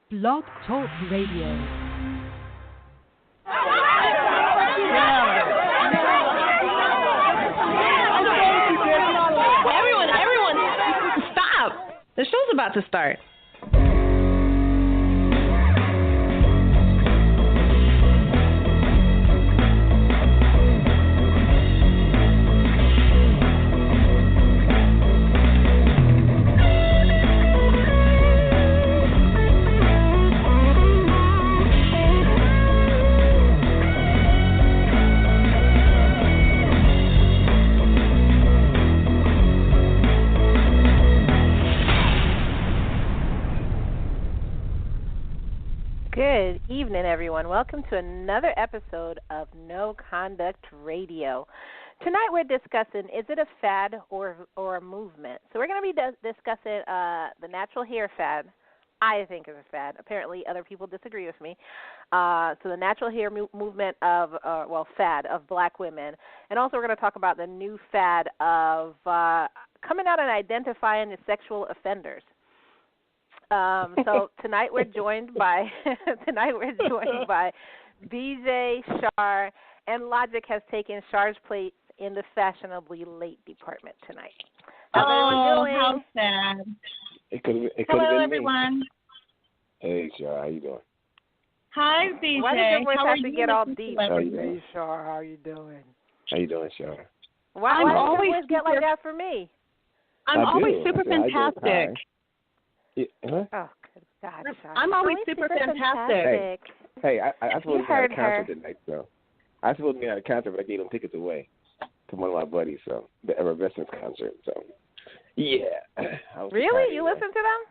Blog Talk Radio. Everyone, stop! The show's about to start. Good evening, everyone. Welcome to another episode of No Conduct Radio. Tonight we're discussing, is it a fad or a movement? So we're going to be discussing the natural hair fad. I think is a fad. Apparently other people disagree with me. So the natural hair movement of, fad of black women. And also we're going to talk about the new fad of coming out and identifying as sexual offenders. So tonight we're joined by BJ, Shar, and Logic has taken Shar's place in the fashionably late department tonight. How's everyone doing? How sad. Hello, everyone. Hey, Shar, how you doing? Hi, BJ. Why did your voice have to get all deep? Hey, Shar, how you doing? How you doing, Shar? Why does your voice get like that for me? I'm always super fantastic. Yeah. Huh? Oh, good God, Shar. I'm always super fantastic. Hey, I supposed to have a concert her. tonight, so I supposed to have a concert, but I gave them tickets away to one of my buddies, so the Effervescence concert. So, yeah. Really? You listen to them?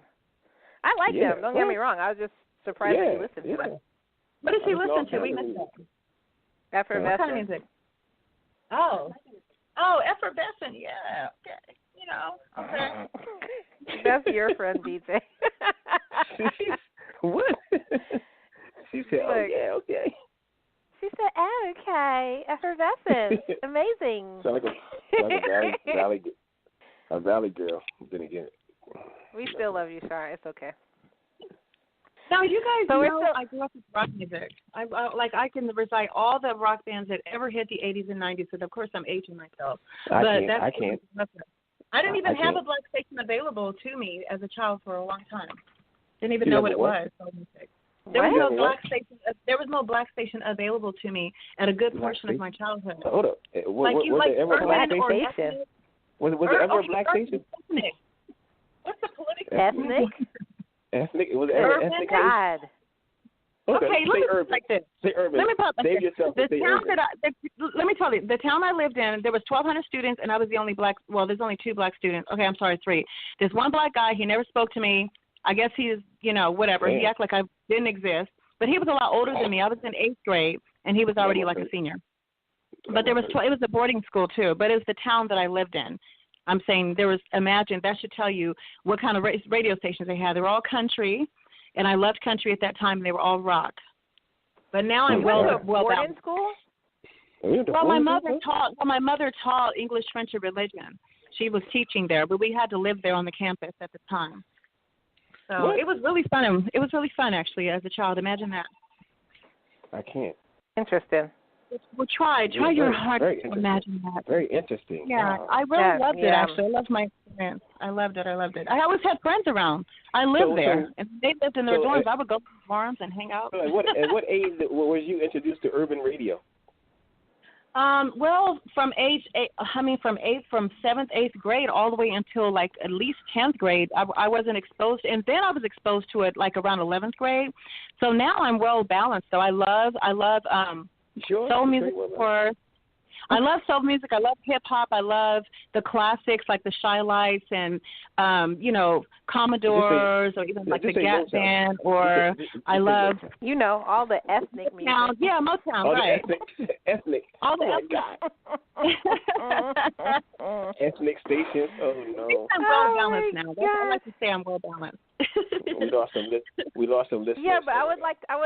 I like them. Don't get me wrong. I was just surprised that you listened to them. What does he listen to? We missed that. Effervescence. What kind of music? Oh, Effervescent. Yeah. Okay. You know. Okay. That's your friend, BJ. What? She said, okay. She said, okay, Effervescence. Amazing. Sound like a valley girl. Then again. We still love you, Shar. It's okay. Now, you guys so know I grew up with rock music. I can recite all the rock bands that ever hit the 80s and 90s, and of course I'm aging myself. I can't. I didn't even have a black station available to me as a child for a long time. Didn't even know what it was. There was no black station. There was no black station available to me at a good portion of my childhood. Hold up. Was there ever a black station? Was there ever a black station? Ethnic. What's the political? Ethnic? Ethnic? Was it ever ethnic? God. Okay, let me put it like this. Say urban. Let me put it like this. Let me tell you, the town I lived in, there was 1,200 students, and I was the only black. Well, there's only 2 black students. Okay, I'm sorry, 3. There's one black guy. He never spoke to me. I guess he's, whatever. Damn. He acted like I didn't exist. But he was a lot older than me. I was in 8th grade, and he was already like a senior. But it was a boarding school, too. But it was the town that I lived in. I'm saying imagine, that should tell you what kind of radio stations they had. They were all country, and I loved country at that time, and they were all rock. But now I'm well boarding school? Well, my mother taught English, French, and religion. She was teaching there, but we had to live there on the campus at the time. So It was really fun. It was really fun, actually, as a child. Imagine that. I can't. Interesting. Well, try your hardest to imagine that. Very interesting. Yeah, I really loved it, actually. I loved my experience. I loved it. I always had friends around. I lived there. And they lived in their dorms. I would go to the dorms and hang out. At what age was you introduced to urban radio? Well, from 7th, 8th grade all the way until like at least 10th grade, I wasn't exposed. And then I was exposed to it like around 11th grade. So now I'm well balanced. So I love soul music, of course. I love soul music. I love hip hop. I love the classics like the Shy Lights and Commodores or even like the Gap Band. Or I love all the ethnic music. Yeah, Motown, right? Ethnic. All the ethnic. Ethnic stations. Oh no. I'm well balanced now. That's what I like to say. I'm well balanced. We lost some listeners. Yeah, but I would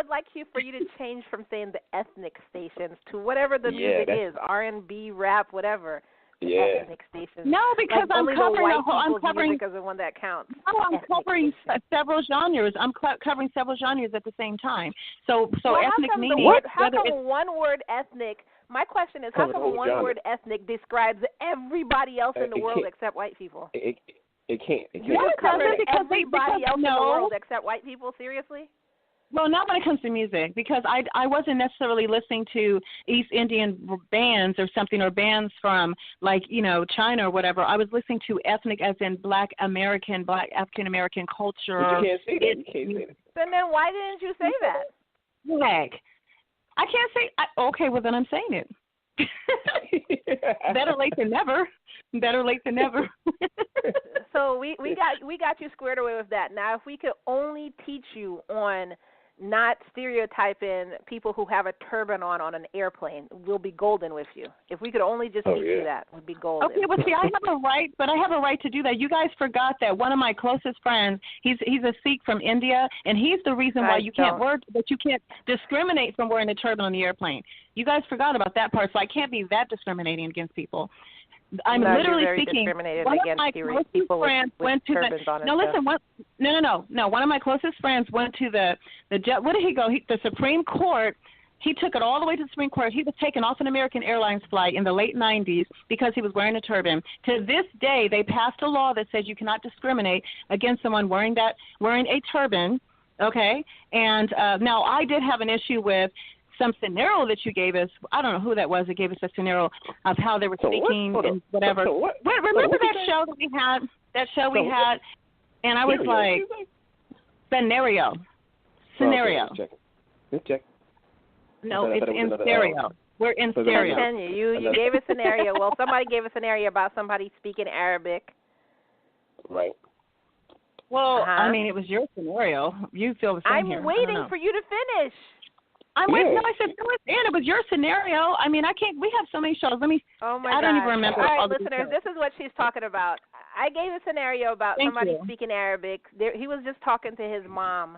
like for you to change from saying the ethnic stations to whatever the music is, R&B, rap, whatever. Yeah. ethnic stations. No, because like, I'm only covering the a whole. I'm white covering. music is the one that counts. No, I'm Ethnic covering stations. several genres. I'm covering several genres at the same time. So well, ethnic how come meaning. how come one word ethnic? My question is, how Covers the come whole one genre. word ethnic describes everybody else in the It world can't. except white people? It can't. It You can't. just covered because everybody else in the no. world except white people? Seriously? Well, not when it comes to music, because I wasn't necessarily listening to East Indian bands or something, or bands from like, you know, China or whatever. I was listening to ethnic as in Black American, Black African American culture. But you can't say that. You can't say that. Then why didn't you say that? Heck, I can't say. Okay, well then I'm saying it. Better late than never. Better late than never. So we got you squared away with that. Now, if we could only teach you on not stereotyping people who have a turban on an airplane, we'll be golden with you. If we could only just teach you that, we'd be golden. Okay, well, see, I have a right, but I have a right to do that. You guys forgot that one of my closest friends, he's a Sikh from India, and he's the reason why you can't discriminate from wearing a turban on the airplane. You guys forgot about that part, so I can't be that discriminating against people. I'm literally speaking. One of my closest friends went to the. No, listen. No. One of my closest friends went to the. Where did he go? The Supreme Court. He took it all the way to the Supreme Court. He was taken off an American Airlines flight in the late 90s because he was wearing a turban. To this day, they passed a law that says you cannot discriminate against someone wearing a turban. Okay, and now I did have an issue with some scenario that you gave us. I don't know who that was that gave us a scenario of how they were speaking and whatever. Remember that show that we had? That show we had, and I was like, scenario. Let's check. No, it's in stereo. We're in stereo. You gave a scenario. Well, somebody gave a scenario about somebody speaking Arabic. Right. Well, I mean, it was your scenario. You feel the same here. I'm waiting for you to finish. I'm waiting. No, I said, it was your scenario. I mean, I can't. We have so many shows. I don't even remember. All right, listeners, this is what she's talking about. I gave a scenario about somebody speaking Arabic. He was just talking to his mom,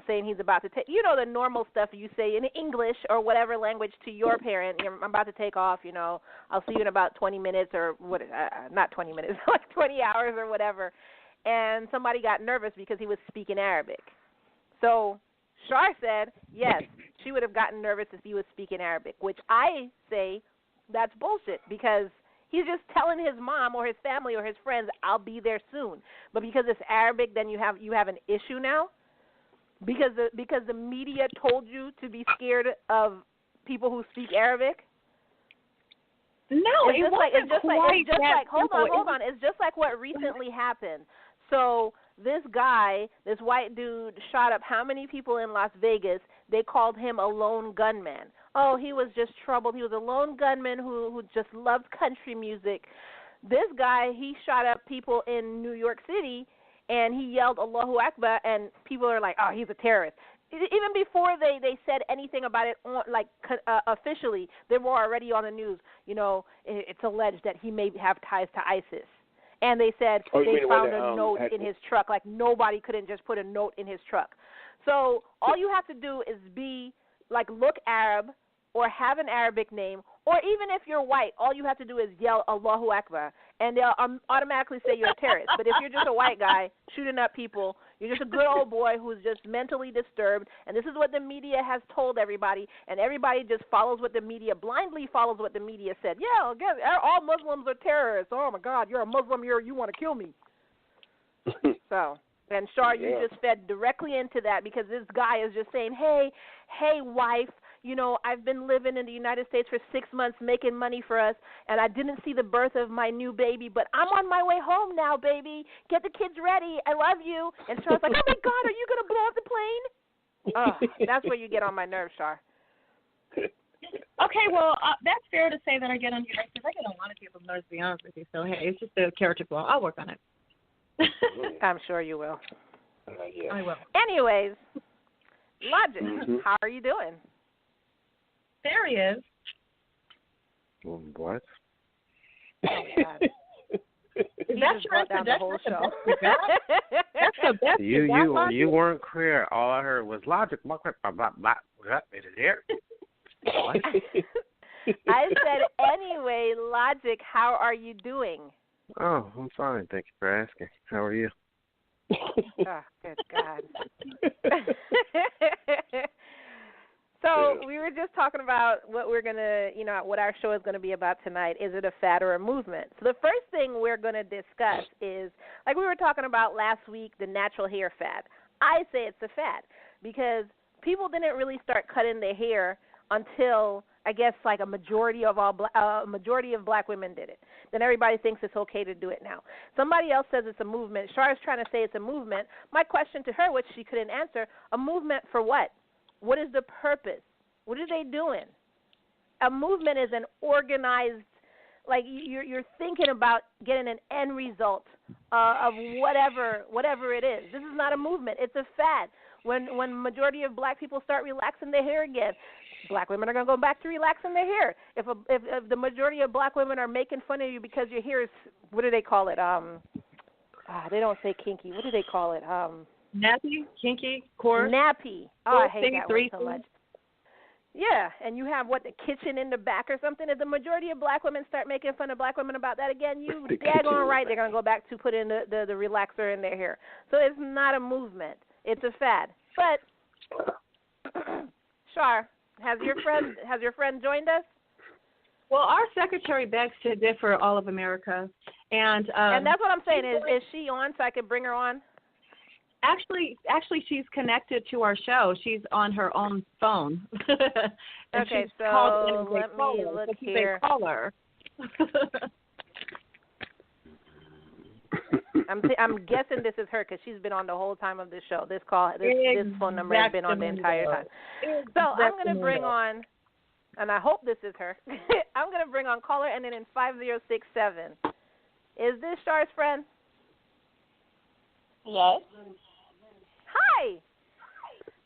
saying he's about to take, the normal stuff you say in English or whatever language to your parent. I'm about to take off, I'll see you in about 20 minutes or not 20 minutes, like 20 hours or whatever. And somebody got nervous because he was speaking Arabic. So Shar said, yes, she would have gotten nervous if he was speaking Arabic, which I say that's bullshit because he's just telling his mom or his family or his friends, I'll be there soon. But because it's Arabic, then you have an issue now? Because the media told you to be scared of people who speak Arabic? No, it wasn't quite that simple. Hold on. It's just like what recently happened. So this guy, this white dude, shot up how many people in Las Vegas? They called him a lone gunman. Oh, he was just troubled. He was a lone gunman who just loved country music. This guy, he shot up people in New York City, and he yelled Allahu Akbar, and people are like, oh, he's a terrorist. Even before they said anything about it, officially, they were already on the news. It's alleged that he may have ties to ISIS. And they said they found a note in his truck. Like, nobody couldn't just put a note in his truck. So all you have to do is look Arab or have an Arabic name, or even if you're white, all you have to do is yell Allahu Akbar, and they'll automatically say you're a terrorist. But if you're just a white guy shooting up people, you're just a good old boy who's just mentally disturbed, and this is what the media has told everybody, and everybody just blindly follows what the media said. Yeah, all Muslims are terrorists. Oh, my God, you're a Muslim, you want to kill me. So, and Shar, you just fed directly into that because this guy is just saying, hey, wife, I've been living in the United States for 6 months making money for us, and I didn't see the birth of my new baby, but I'm on my way home now, baby. Get the kids ready. I love you. And Char's like, oh, my God, are you going to blow up the plane? Oh, that's where you get on my nerves, Char. Okay, well, that's fair to say that I get on your nerves because I get on a lot of people's nerves, to be honest with you. So, hey, it's just a character flaw. I'll work on it. I'm sure you will. Yeah. I will. Anyways, Logic, how are you doing? There he is. What? Oh, God. That's your down the whole show. That's the best. You weren't clear. All I heard was Logic. Is it there? I said, anyway, Logic, how are you doing? Oh, I'm fine. Thank you for asking. How are you? Oh, good God. So we were just talking about what we're going to, what our show is going to be about tonight. Is it a fad or a movement? So the first thing we're going to discuss is, like we were talking about last week, the natural hair fad. I say it's a fad because people didn't really start cutting their hair until, I guess, like a majority of black women did it. Then everybody thinks it's okay to do it now. Somebody else says it's a movement. Char's trying to say it's a movement. My question to her, which she couldn't answer, a movement for what? What is the purpose? What are they doing? A movement is an organized, like you're thinking about getting an end result of whatever it is. This is not a movement. It's a fad. When majority of black people start relaxing their hair again, black women are going to go back to relaxing their hair. If the majority of black women are making fun of you because your hair is, what do they call it? They don't say kinky. What do they call it? Nappy, kinky, coarse. Nappy. Oh, I hate that word so things. much. Yeah, and you have, the kitchen in the back or something. If the majority of black women start making fun of black women about that again, you daggone right they're going to go back to put in the relaxer in their hair. So it's not a movement. It's a fad. But, Char, has your friend joined us? Well, our secretary begs to differ, all of America. And that's what I'm saying. Is she on so I can bring her on? Actually, she's connected to our show. She's on her own phone. Okay, so let me look here. Caller. I'm guessing this is her because she's been on the whole time of the show. This phone number has been on the entire time. So I'm going to bring on, and I hope this is her. I'm going to bring on caller ending in 5067. Is this Char's friend? Yes. Hi.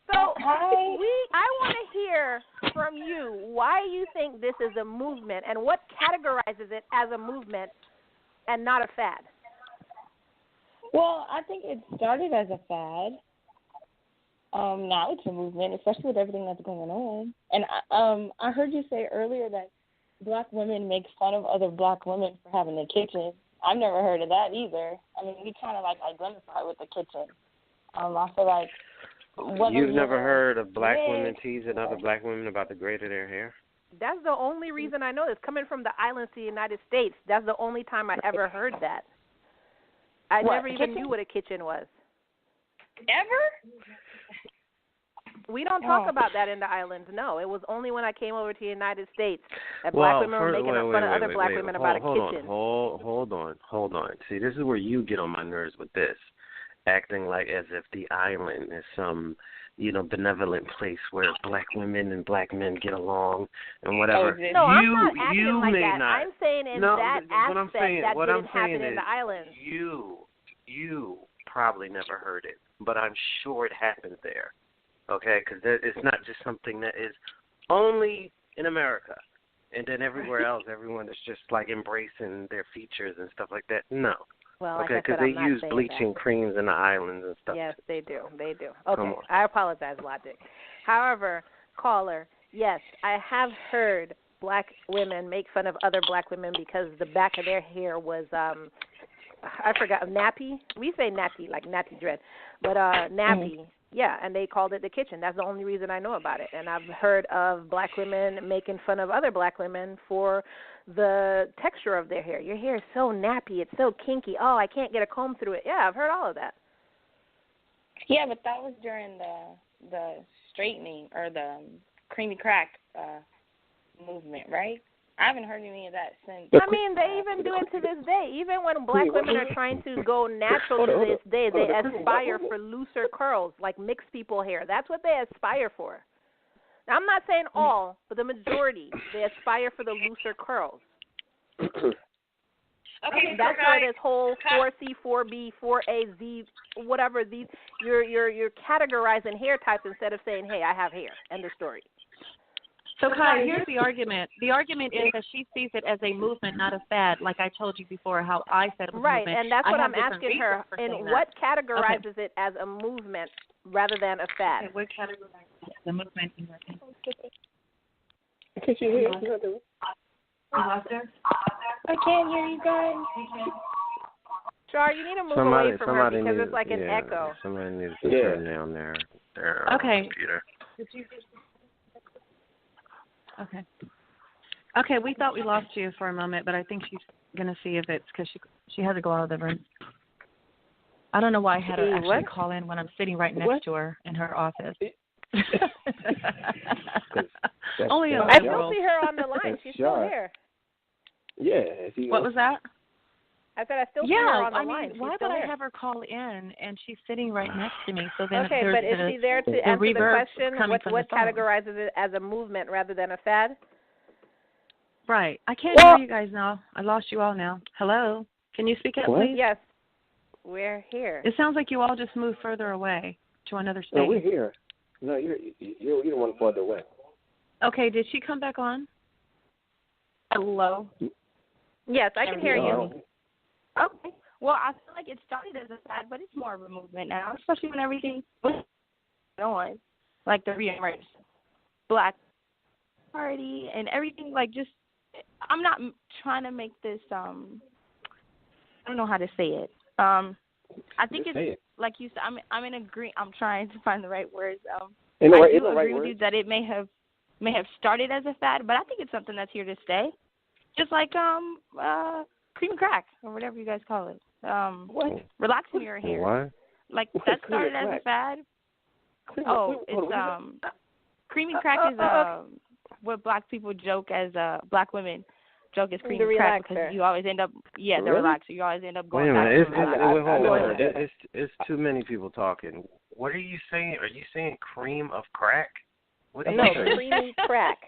So Hi. I want to hear from you why you think this is a movement and what categorizes it as a movement and not a fad. Well, I think it started as a fad. Now it's a movement, especially with everything that's going on. And I heard you say earlier that black women make fun of other black women for having a kitchen. I've never heard of that either. I mean, we kind of identify with the kitchen. I feel like you've never heard of black women teasing other black women about the grade of their hair? That's the only reason I know this. Coming from the islands to the United States, that's the only time I ever heard that. I never even knew what a kitchen was. Ever? We don't talk about that in the islands. No, it was only when I came over to the United States that black women were making fun of other black women about a kitchen. Hold on. See, this is where you get on my nerves with this. Acting like as if the island is some, benevolent place where black women and black men get along and whatever. No, I'm not acting like that. I'm saying in that aspect that didn't happen in the islands. You probably never heard it, but I'm sure it happened there. Okay, because it's not just something that is only in America, and then everywhere else, everyone is just embracing their features and stuff like that. No. Well, okay, because they use bleaching creams in the islands and stuff. Yes, they do. Okay, I apologize, Logic. However, caller, yes, I have heard black women make fun of other black women because the back of their hair was, I forgot, nappy. We say nappy, like nappy dread, but nappy. Yeah, and they called it the kitchen. That's the only reason I know about it. And I've heard of black women making fun of other black women for the texture of their hair. Your hair is so nappy. It's so kinky. Oh, I can't get a comb through it. Yeah, I've heard all of that. Yeah, but that was during the straightening or the creamy crack movement, right? I haven't heard any of that since. I mean, they even do it to this day. Even when black women are trying to go natural to this day, they aspire for looser curls, like mixed people hair. That's what they aspire for. Now, I'm not saying all, but the majority, they aspire for the looser curls. Okay, that's why this whole 4C, 4B, 4A, Z, whatever these, you're categorizing hair types instead of saying, hey, I have hair. End of story. So, Kai, here's the argument. The argument is that she sees it as a movement, not a fad, like I told you before, how I said it was right, a movement. Right, and that's what I'm asking her. And what categorizes it as a movement rather than a fad? Okay, what categorizes the movement in your opinion? Because you hear We lost her? I can't hear you guys. Char, you need to move away from her because it's like an yeah, echo. Somebody needs to turn down their computer. Okay. Okay, we thought we lost you for a moment, but I think she's going to see if it's because she had to go out of the room. I don't know why I had to actually call in when I'm sitting right next to her in her office. Only a I still see her on the line. She's still here. Yeah. What was that? I said I still see her on the line. Yeah, why would I have her call in and she's sitting right next to me? So then okay, but is she there to answer the question? What categorizes it as a movement rather than a fad? Right. I can't hear you guys now. I lost you all now. Hello? Can you speak up, please? Yes. We're here. It sounds like you all just moved further away to another state. No, we're here. No, you're the one farther away. Okay, did she come back on? Hello? Yes, I can hear you. Okay. Well, I feel like it started as a fad, but it's more of a movement now, especially when everything was on, like the reemergence Black Party and everything. Like, just I'm not trying to make this. I don't know how to say it. I think it's like you said. I'm in agree. I'm trying to find the right words. I do agree with you that it may have started as a fad, but I think it's something that's here to stay. Just like cream and crack or whatever you guys call it. What? Relaxing your hair. What? Like that started as a fad. It's cream and crack is what black people joke as black women joke as cream and crack because you always end up the relaxer. You always end up going back. Hold on. It's too many people talking. What are you saying? Are you saying cream of crack? What are you saying? Creamy crack.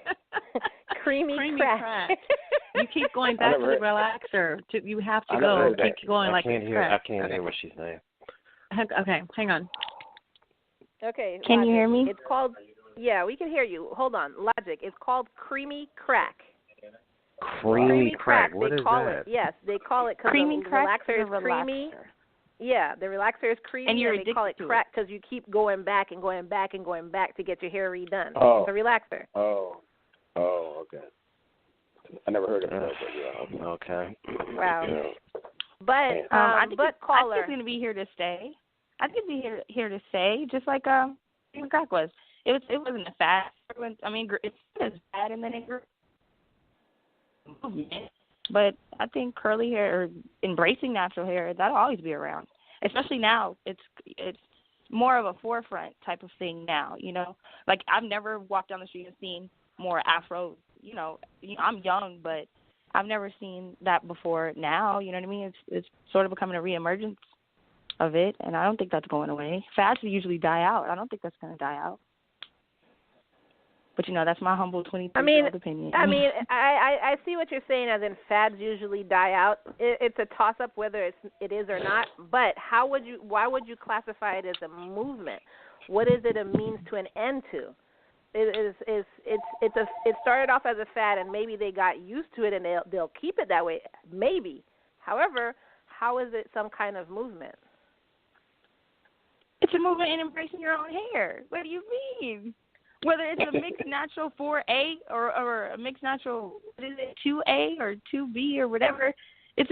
creamy crack. You keep going back to the relaxer. You have to go. Keep going like I can't hear what she's saying. Okay, hang on. Okay. Can you hear me? It's called. Yeah, we can hear you. Hold on. Logic. It's called creamy crack. Creamy crack. What is that? Yes, they call it because the relaxer is creamy. Yeah, the relaxer is creamy, and they call it crack because you keep going back and going back and going back to get your hair redone. Oh. It's a relaxer. Oh, okay. I never heard of that. But yeah. Okay. Wow. Yeah. But I think caller, it's going to be here to stay. I think it's here to stay, just like crack was. It wasn't a fad. I mean, it was bad, and then it grew. But I think curly hair or embracing natural hair, that'll always be around. Especially now, it's more of a forefront type of thing now. You know, like I've never walked down the street and seen more Afro. You know, I'm young, but I've never seen that before. Now, you know what I mean? It's sort of becoming a reemergence of it, and I don't think that's going away. Fads usually die out. I don't think that's going to die out. But, you know, that's my humble 23-year-old opinion. I see what you're saying, as in fads usually die out. It's a toss-up whether it is or not. But why would you classify it as a movement? What is it a means to an end to? It started off as a fad, and maybe they got used to it, and they'll keep it that way. Maybe. However, how is it some kind of movement? It's a movement in embracing your own hair. What do you mean? Whether it's a mixed natural 4A or a mixed natural, what is it, 2A or 2B or whatever, it's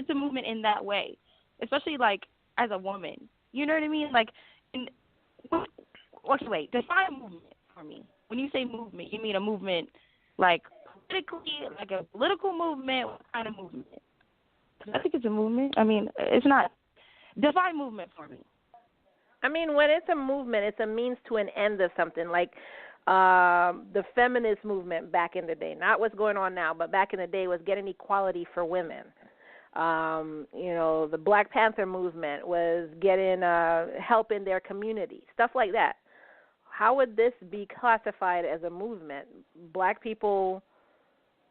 a movement in that way, especially like as a woman. You know what I mean? Like, wait, define movement for me. When you say movement, you mean a movement like politically, like a political movement? What kind of movement? I think it's a movement. I mean, it's not. Define movement for me. I mean, when it's a movement, it's a means to an end of something, like the feminist movement back in the day. Not what's going on now, but back in the day was getting equality for women. The Black Panther movement was getting help in their community, stuff like that. How would this be classified as a movement? Black people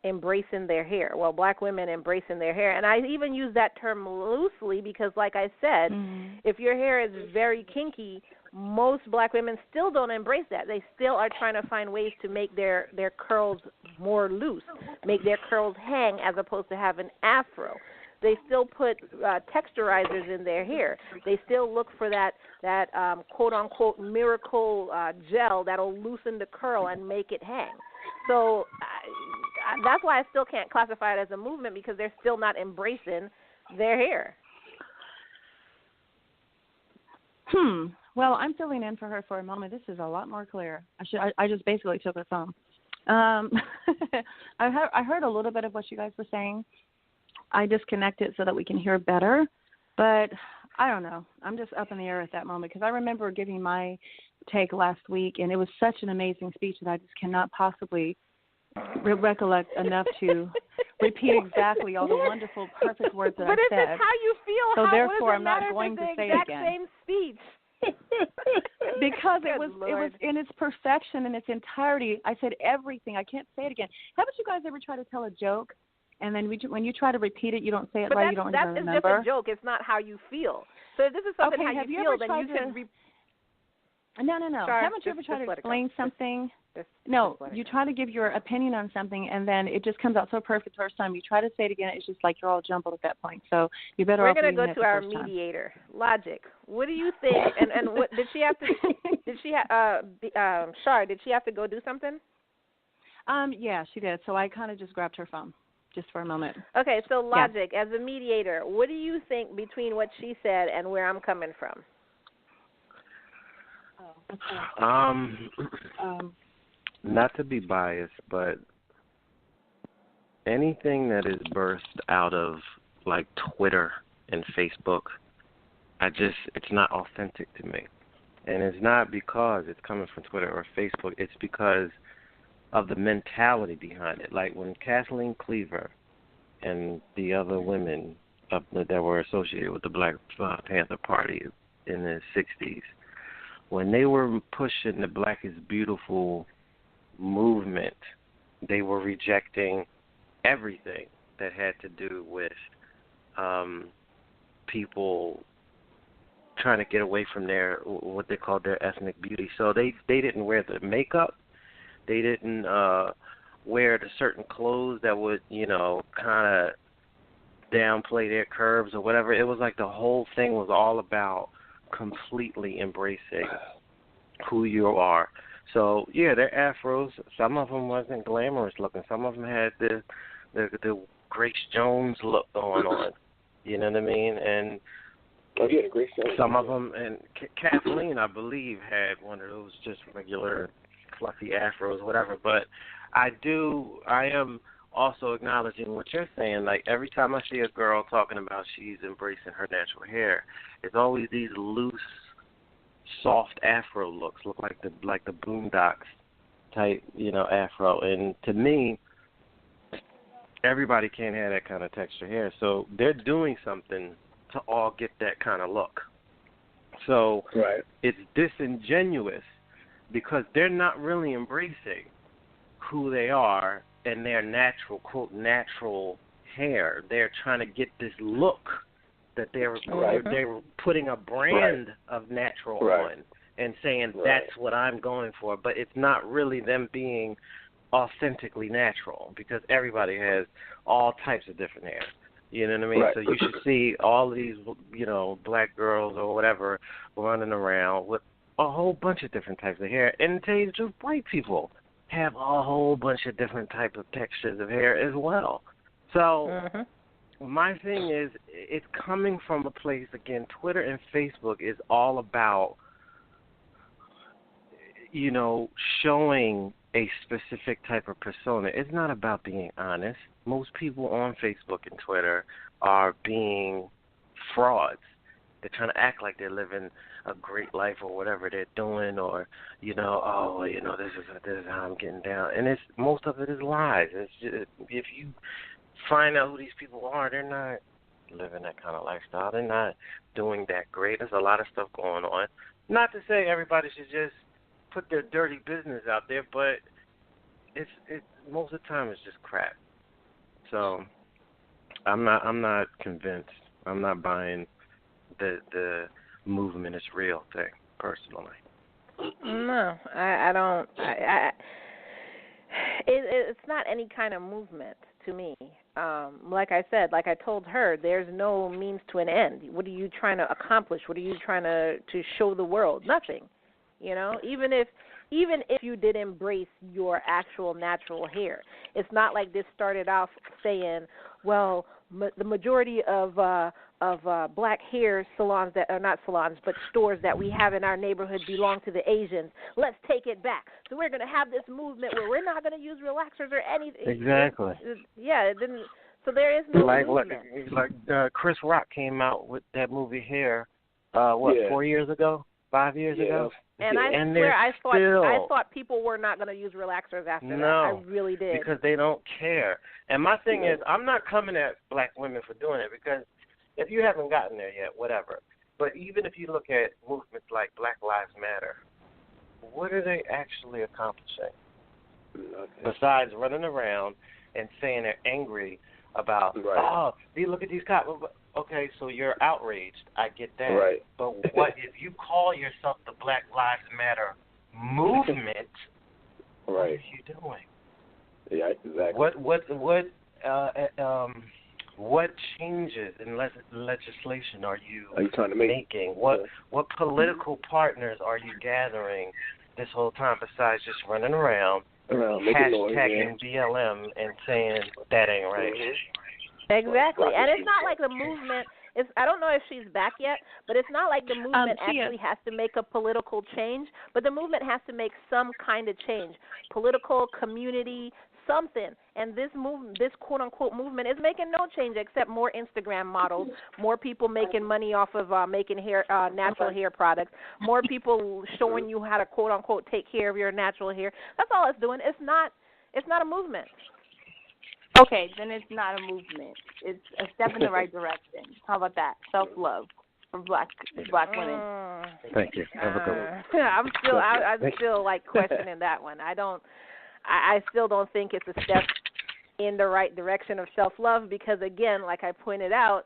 embracing their hair. Well, black women embracing their hair. And I even use that term loosely because, like I said, if your hair is very kinky, most black women still don't embrace that. They still are trying to find ways to make their curls more loose, make their curls hang as opposed to have an afro. They still put texturizers in their hair. They still look for that quote-unquote miracle gel that'll loosen the curl and make it hang. So that's why I still can't classify it as a movement, because they're still not embracing their hair. Well, I'm filling in for her for a moment. This is a lot more clear. I just basically took her thumb. I heard a little bit of what you guys were saying. I disconnected so that we can hear better, but I don't know. I'm just up in the air at that moment, because I remember giving my take last week, and it was such an amazing speech that I just cannot possibly recollect enough to repeat exactly all the wonderful, perfect words that I said. But if it's how you feel, so therefore I'm not going to say it again. Same speech. Because it was in its perfection, in its entirety. I said everything. I can't say it again. Haven't you guys ever tried to tell a joke, and then when you try to repeat it, you don't say it right, you don't even remember? That's just a joke. It's not how you feel. So if this is something how you feel, then you can No. Sorry, haven't you ever tried to explain something? No, you try to give your opinion on something, and then it just comes out so perfect the first time. You try to say it again, it's just like you're all jumbled at that point. So you better. We're going to go to our mediator, Logic. What do you think? And what did she have to? Shar, did she have to go do something? Yeah, she did. So I kind of just grabbed her phone just for a moment. Okay, so Logic, as a mediator, what do you think between what she said and where I'm coming from? Not to be biased, but anything that is birthed out of like Twitter and Facebook, it's not authentic to me. And it's not because it's coming from Twitter or Facebook, it's because of the mentality behind it. Like when Kathleen Cleaver and the other women that were associated with the Black Panther Party in the 60s, when they were pushing the Black is Beautiful movement, they were rejecting everything that had to do with people trying to get away from their what they called their ethnic beauty. So they didn't wear the makeup, they didn't wear the certain clothes that would kind of downplay their curves or whatever. It was like the whole thing was all about completely embracing who you are. So yeah, their afros. Some of them wasn't glamorous looking. Some of them had the Grace Jones look going on. You know what I mean? And Grace Jones. Some of them, and Kathleen, I believe, had one of those just regular fluffy afros, whatever. But I am also acknowledging what you're saying. Like every time I see a girl talking about she's embracing her natural hair, it's always these loose, soft afro looks, look like the Boondocks type, afro. And to me, everybody can't have that kind of texture hair. So they're doing something to all get that kind of look. So It's disingenuous because they're not really embracing who they are and their natural, quote, natural hair. They're trying to get this look that they're putting a brand of natural on and saying that's what I'm going for, but it's not really them being authentically natural because everybody has all types of different hair. You know what I mean? So you should see all these, black girls or whatever running around with a whole bunch of different types of hair. And to tell you the truth, white people have a whole bunch of different types of textures of hair as well. So my thing is, it's coming from a place, again, Twitter and Facebook is all about, showing a specific type of persona. It's not about being honest. Most people on Facebook and Twitter are being frauds. They're trying to act like they're living a great life or whatever they're doing, or this is how I'm getting down. And most of it is lies. It's just, if you find out who these people are, they're not living that kind of lifestyle. They're not doing that great. There's a lot of stuff going on. Not to say everybody should just put their dirty business out there, but it's most of the time it's just crap. So I'm not convinced. I'm not buying the movement is real thing personally. No, I don't. It's not any kind of movement to me. Like I said, like I told her, there's no means to an end. What are you trying to accomplish? What are you trying to show the world? Nothing. You know, even if you did embrace your actual natural hair, it's not like this started off saying, well, the majority of black hair salons that are not salons but stores that we have in our neighborhood belong to the Asians. Let's take it back. So we're going to have this movement where we're not going to use relaxers or anything. Exactly. Yeah, it didn't. So there is no movement. Like Chris Rock came out with that movie Hair, 4 years ago, 5 years ago? And I swear, I thought people were not going to use relaxers after that. I really did. Because they don't care. And my thing is, I'm not coming at black women for doing it, because if you haven't gotten there yet, whatever. But even if you look at movements like Black Lives Matter, what are they actually accomplishing? Nothing. Besides running around and saying they're angry about, look at these cops. Okay, so you're outraged. I get that. Right. But what if you call yourself the Black Lives Matter movement? What are you doing? Yeah, exactly. What changes in legislation are you trying to making? What political partners are you gathering this whole time besides just running around hashtagging BLM and saying that ain't right? Exactly. And it's not like the movement I don't know if she's back yet, but it's not like the movement actually has to make a political change, but the movement has to make some kind of change. Political, community, something. And this movement, this quote-unquote movement, is making no change except more Instagram models, more people making money off of making hair, natural hair products, more people showing you how to quote-unquote take care of your natural hair. That's all it's doing. It's not a movement. Okay, then it's not a movement. It's a step in the right direction. How about that? Self-love for black women. Thank you. Have a good one. I'm still like questioning that one. I still don't think it's a step in the right direction of self-love because, again, like I pointed out,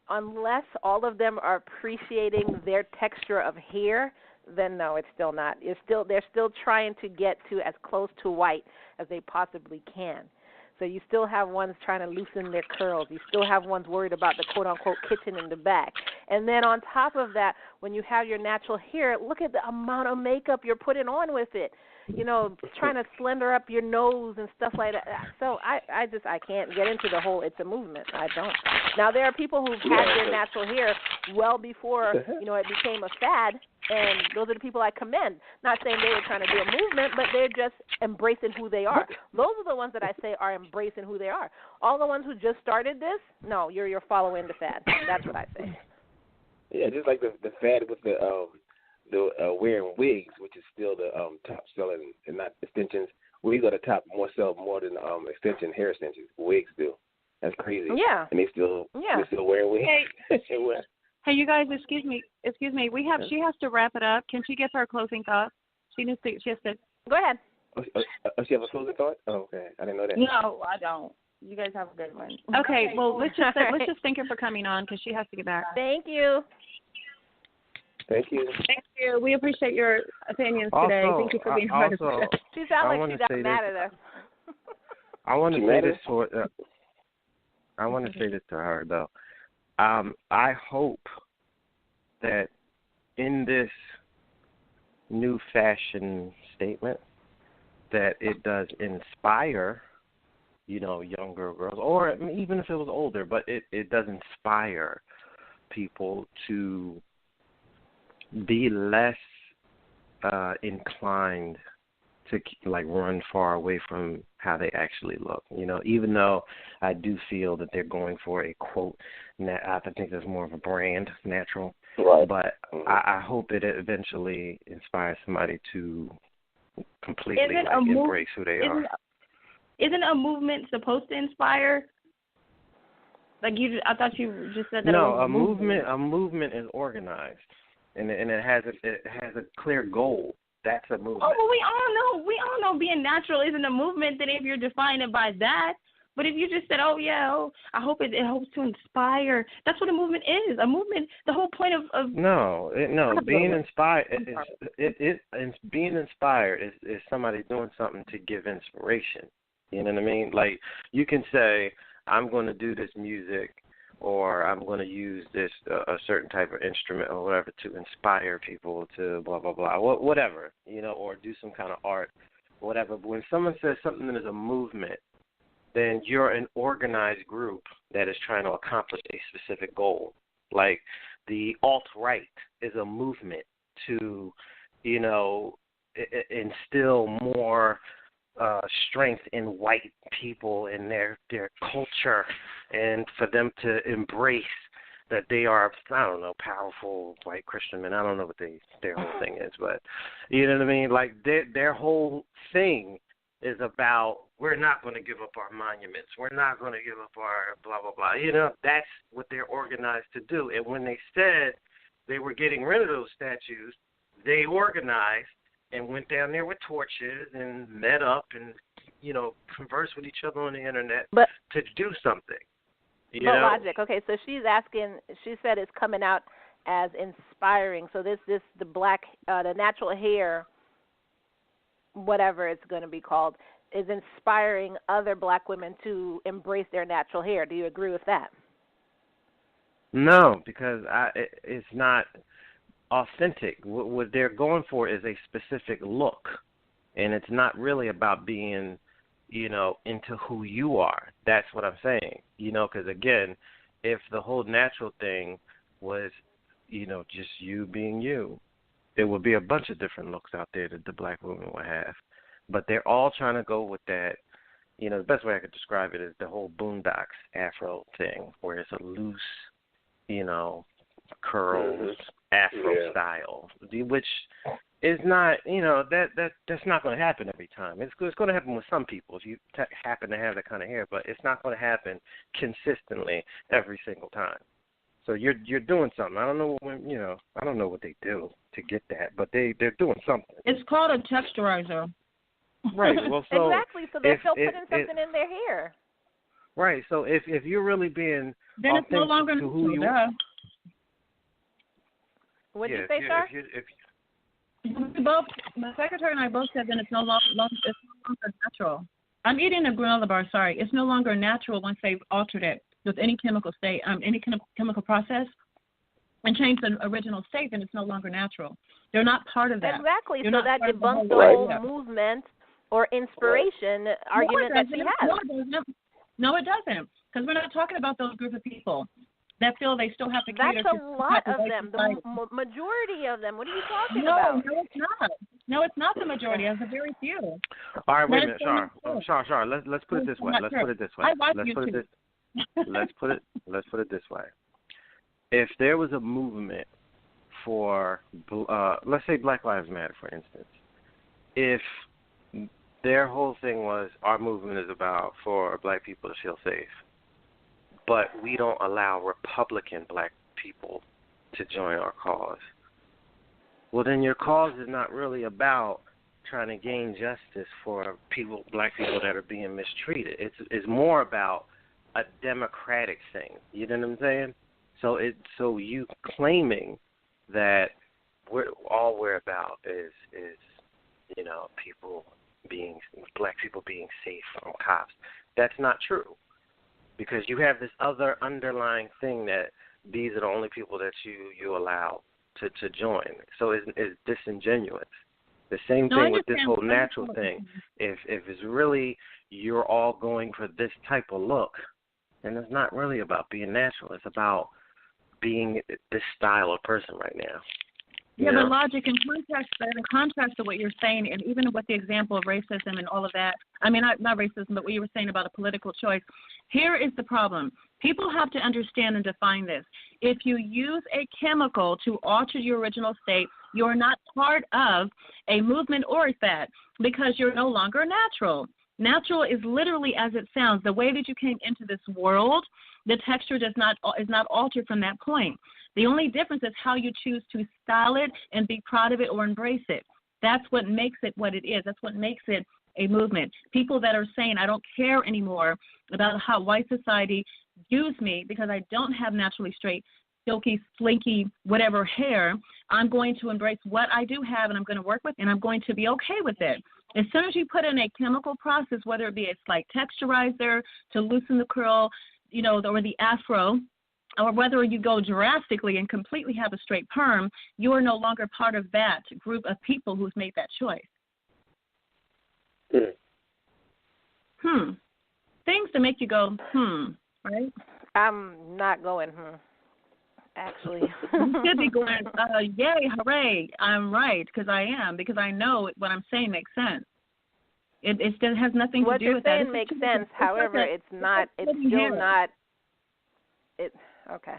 unless all of them are appreciating their texture of hair, then no, it's still not. They're still trying to get to as close to white as they possibly can. So you still have ones trying to loosen their curls. You still have ones worried about the quote-unquote kitchen in the back. And then on top of that, when you have your natural hair, look at the amount of makeup you're putting on with it. You know, trying to slender up your nose and stuff like that. So I can't get into the whole it's a movement. I don't. Now, there are people who've had their natural hair well before, it became a fad, and those are the people I commend. Not saying they were trying to do a movement, but they're just embracing who they are. Those are the ones that I say are embracing who they are. All the ones who just started this, no, you're following the fad. That's what I say. Yeah, just like the fad with the wearing wigs, which is still the top selling, and not extensions. Wigs are the top sell more than hair extensions. Wigs do. That's crazy. Yeah. And they're still wearing wigs. Hey, you guys, excuse me. She has to wrap it up. Can she get to her closing thoughts? She has to. Go ahead. She have a closing thought? Oh, okay, I didn't know that. No, I don't. You guys have a good one. Okay, well let's just thank her for coming on because she has to get back. Thank you. Thank you. Thank you. We appreciate your opinions today. Thank you for being part of it. She sounds like she got mad at us. I want to say this to her. I want to say this to her though. I hope that in this new fashion statement that it does inspire, younger girls, or even if it was older, but it does inspire people to be less inclined to run far away from how they actually look. Even though I do feel that they're going for a quote, I think there's more of a brand, natural. Right. But I hope it eventually inspires somebody to completely embrace who they are. Isn't a movement supposed to inspire? I thought you just said that. No, a movement is organized. And it has a clear goal. That's a movement. Oh, well, we all know being natural isn't a movement. Then if you're defining it by that, but if you just said, I hope it hopes to inspire. That's what a movement is. A movement. The whole point of being inspired being inspired is somebody doing something to give inspiration. You know what I mean? Like you can say, I'm going to do this music or I'm going to use this a certain type of instrument or whatever to inspire people to blah, blah, blah, whatever, or do some kind of art, whatever. But when someone says something is a movement, then you're an organized group that is trying to accomplish a specific goal. Like the alt-right is a movement to, instill more strength in white people and their culture, and for them to embrace that they are, I don't know, powerful white Christian men. I don't know what their whole thing is, but you know what I mean? Like their whole thing is about, we're not going to give up our monuments. We're not going to give up our blah, blah, blah. That's what they're organized to do. And when they said they were getting rid of those statues, they organized and went down there with torches and met up and, conversed with each other on the internet to do something. Logic. Okay, so she's asking, she said it's coming out as inspiring. So the black, the natural hair, whatever it's going to be called, is inspiring other black women to embrace their natural hair. Do you agree with that? No, because it's not authentic. What they're going for is a specific look, and it's not really about being, into who you are. That's what I'm saying. Because again, if the whole natural thing was, just you being you, there would be a bunch of different looks out there that the black women would have. But they're all trying to go with that. The best way I could describe it is the whole Boondocks Afro thing, where it's a loose, curls, Afro style, which is not, that's not going to happen every time. It's going to happen with some people if you happen to have that kind of hair, but it's not going to happen consistently every single time. So you're doing something. I don't know I don't know what they do to get that, but they're doing something. It's called a texturizer. Right. Well, so exactly. So they're still putting something in their hair. Right. So if you're really being then it's no longer to who you are. What did you say, Char? My secretary and I both said then it's no longer natural. I'm eating a granola bar. Sorry, it's no longer natural once they've altered it with any chemical state, any chemical process, and changed the original state. Then it's no longer natural. They're not part of that. Exactly. So that debunks the whole movement or inspiration argument that she has. No, it doesn't. Because we're not talking about those group of people that feel they still have to cater to. That's a lot of them. The majority of them. What are you talking about? No, it's not. No, it's not the majority. It's a very few. All right, wait a minute, Char. Let's put it this way. Let's put it this way. Let's put it this way. If there was a movement for, let's say Black Lives Matter, for instance, if their whole thing was, our movement is about for black people to feel safe, but we don't allow Republican black people to join our cause, well, then your cause is not really about trying to gain justice for black people that are being mistreated. It's more about a democratic thing. You know what I'm saying? So you claiming that all we're about is black people being safe from cops. That's not true, because you have this other underlying thing that these are the only people that you allow to join. So it's disingenuous. The same thing with this whole natural thing. If it's really you're all going for this type of look, then it's not really about being natural. It's about being this style of person right now. Yeah, but logic in contrast to what you're saying, and even with the example of racism and all of that, I mean, not racism, but what you were saying about a political choice, here is the problem. People have to understand and define this. If you use a chemical to alter your original state, you're not part of a movement or a fad, because you're no longer natural. Natural is literally as it sounds. The way that you came into this world, the texture is not altered from that point. The only difference is how you choose to style it and be proud of it or embrace it. That's what makes it what it is. That's what makes it a movement. People that are saying, I don't care anymore about how white society views me because I don't have naturally straight, silky, slinky, whatever hair, I'm going to embrace what I do have and I'm going to work with, and I'm going to be okay with it. As soon as you put in a chemical process, whether it be a slight texturizer to loosen the curl, or the afro, or whether you go drastically and completely have a straight perm, you are no longer part of that group of people who's made that choice. Things to make you go, right? I'm not going, actually. You should be going, yay, hooray, I'm right, because I am, because I know what I'm saying makes sense. It still has nothing to do with that. What you're saying makes sense. However, it's still not. Okay.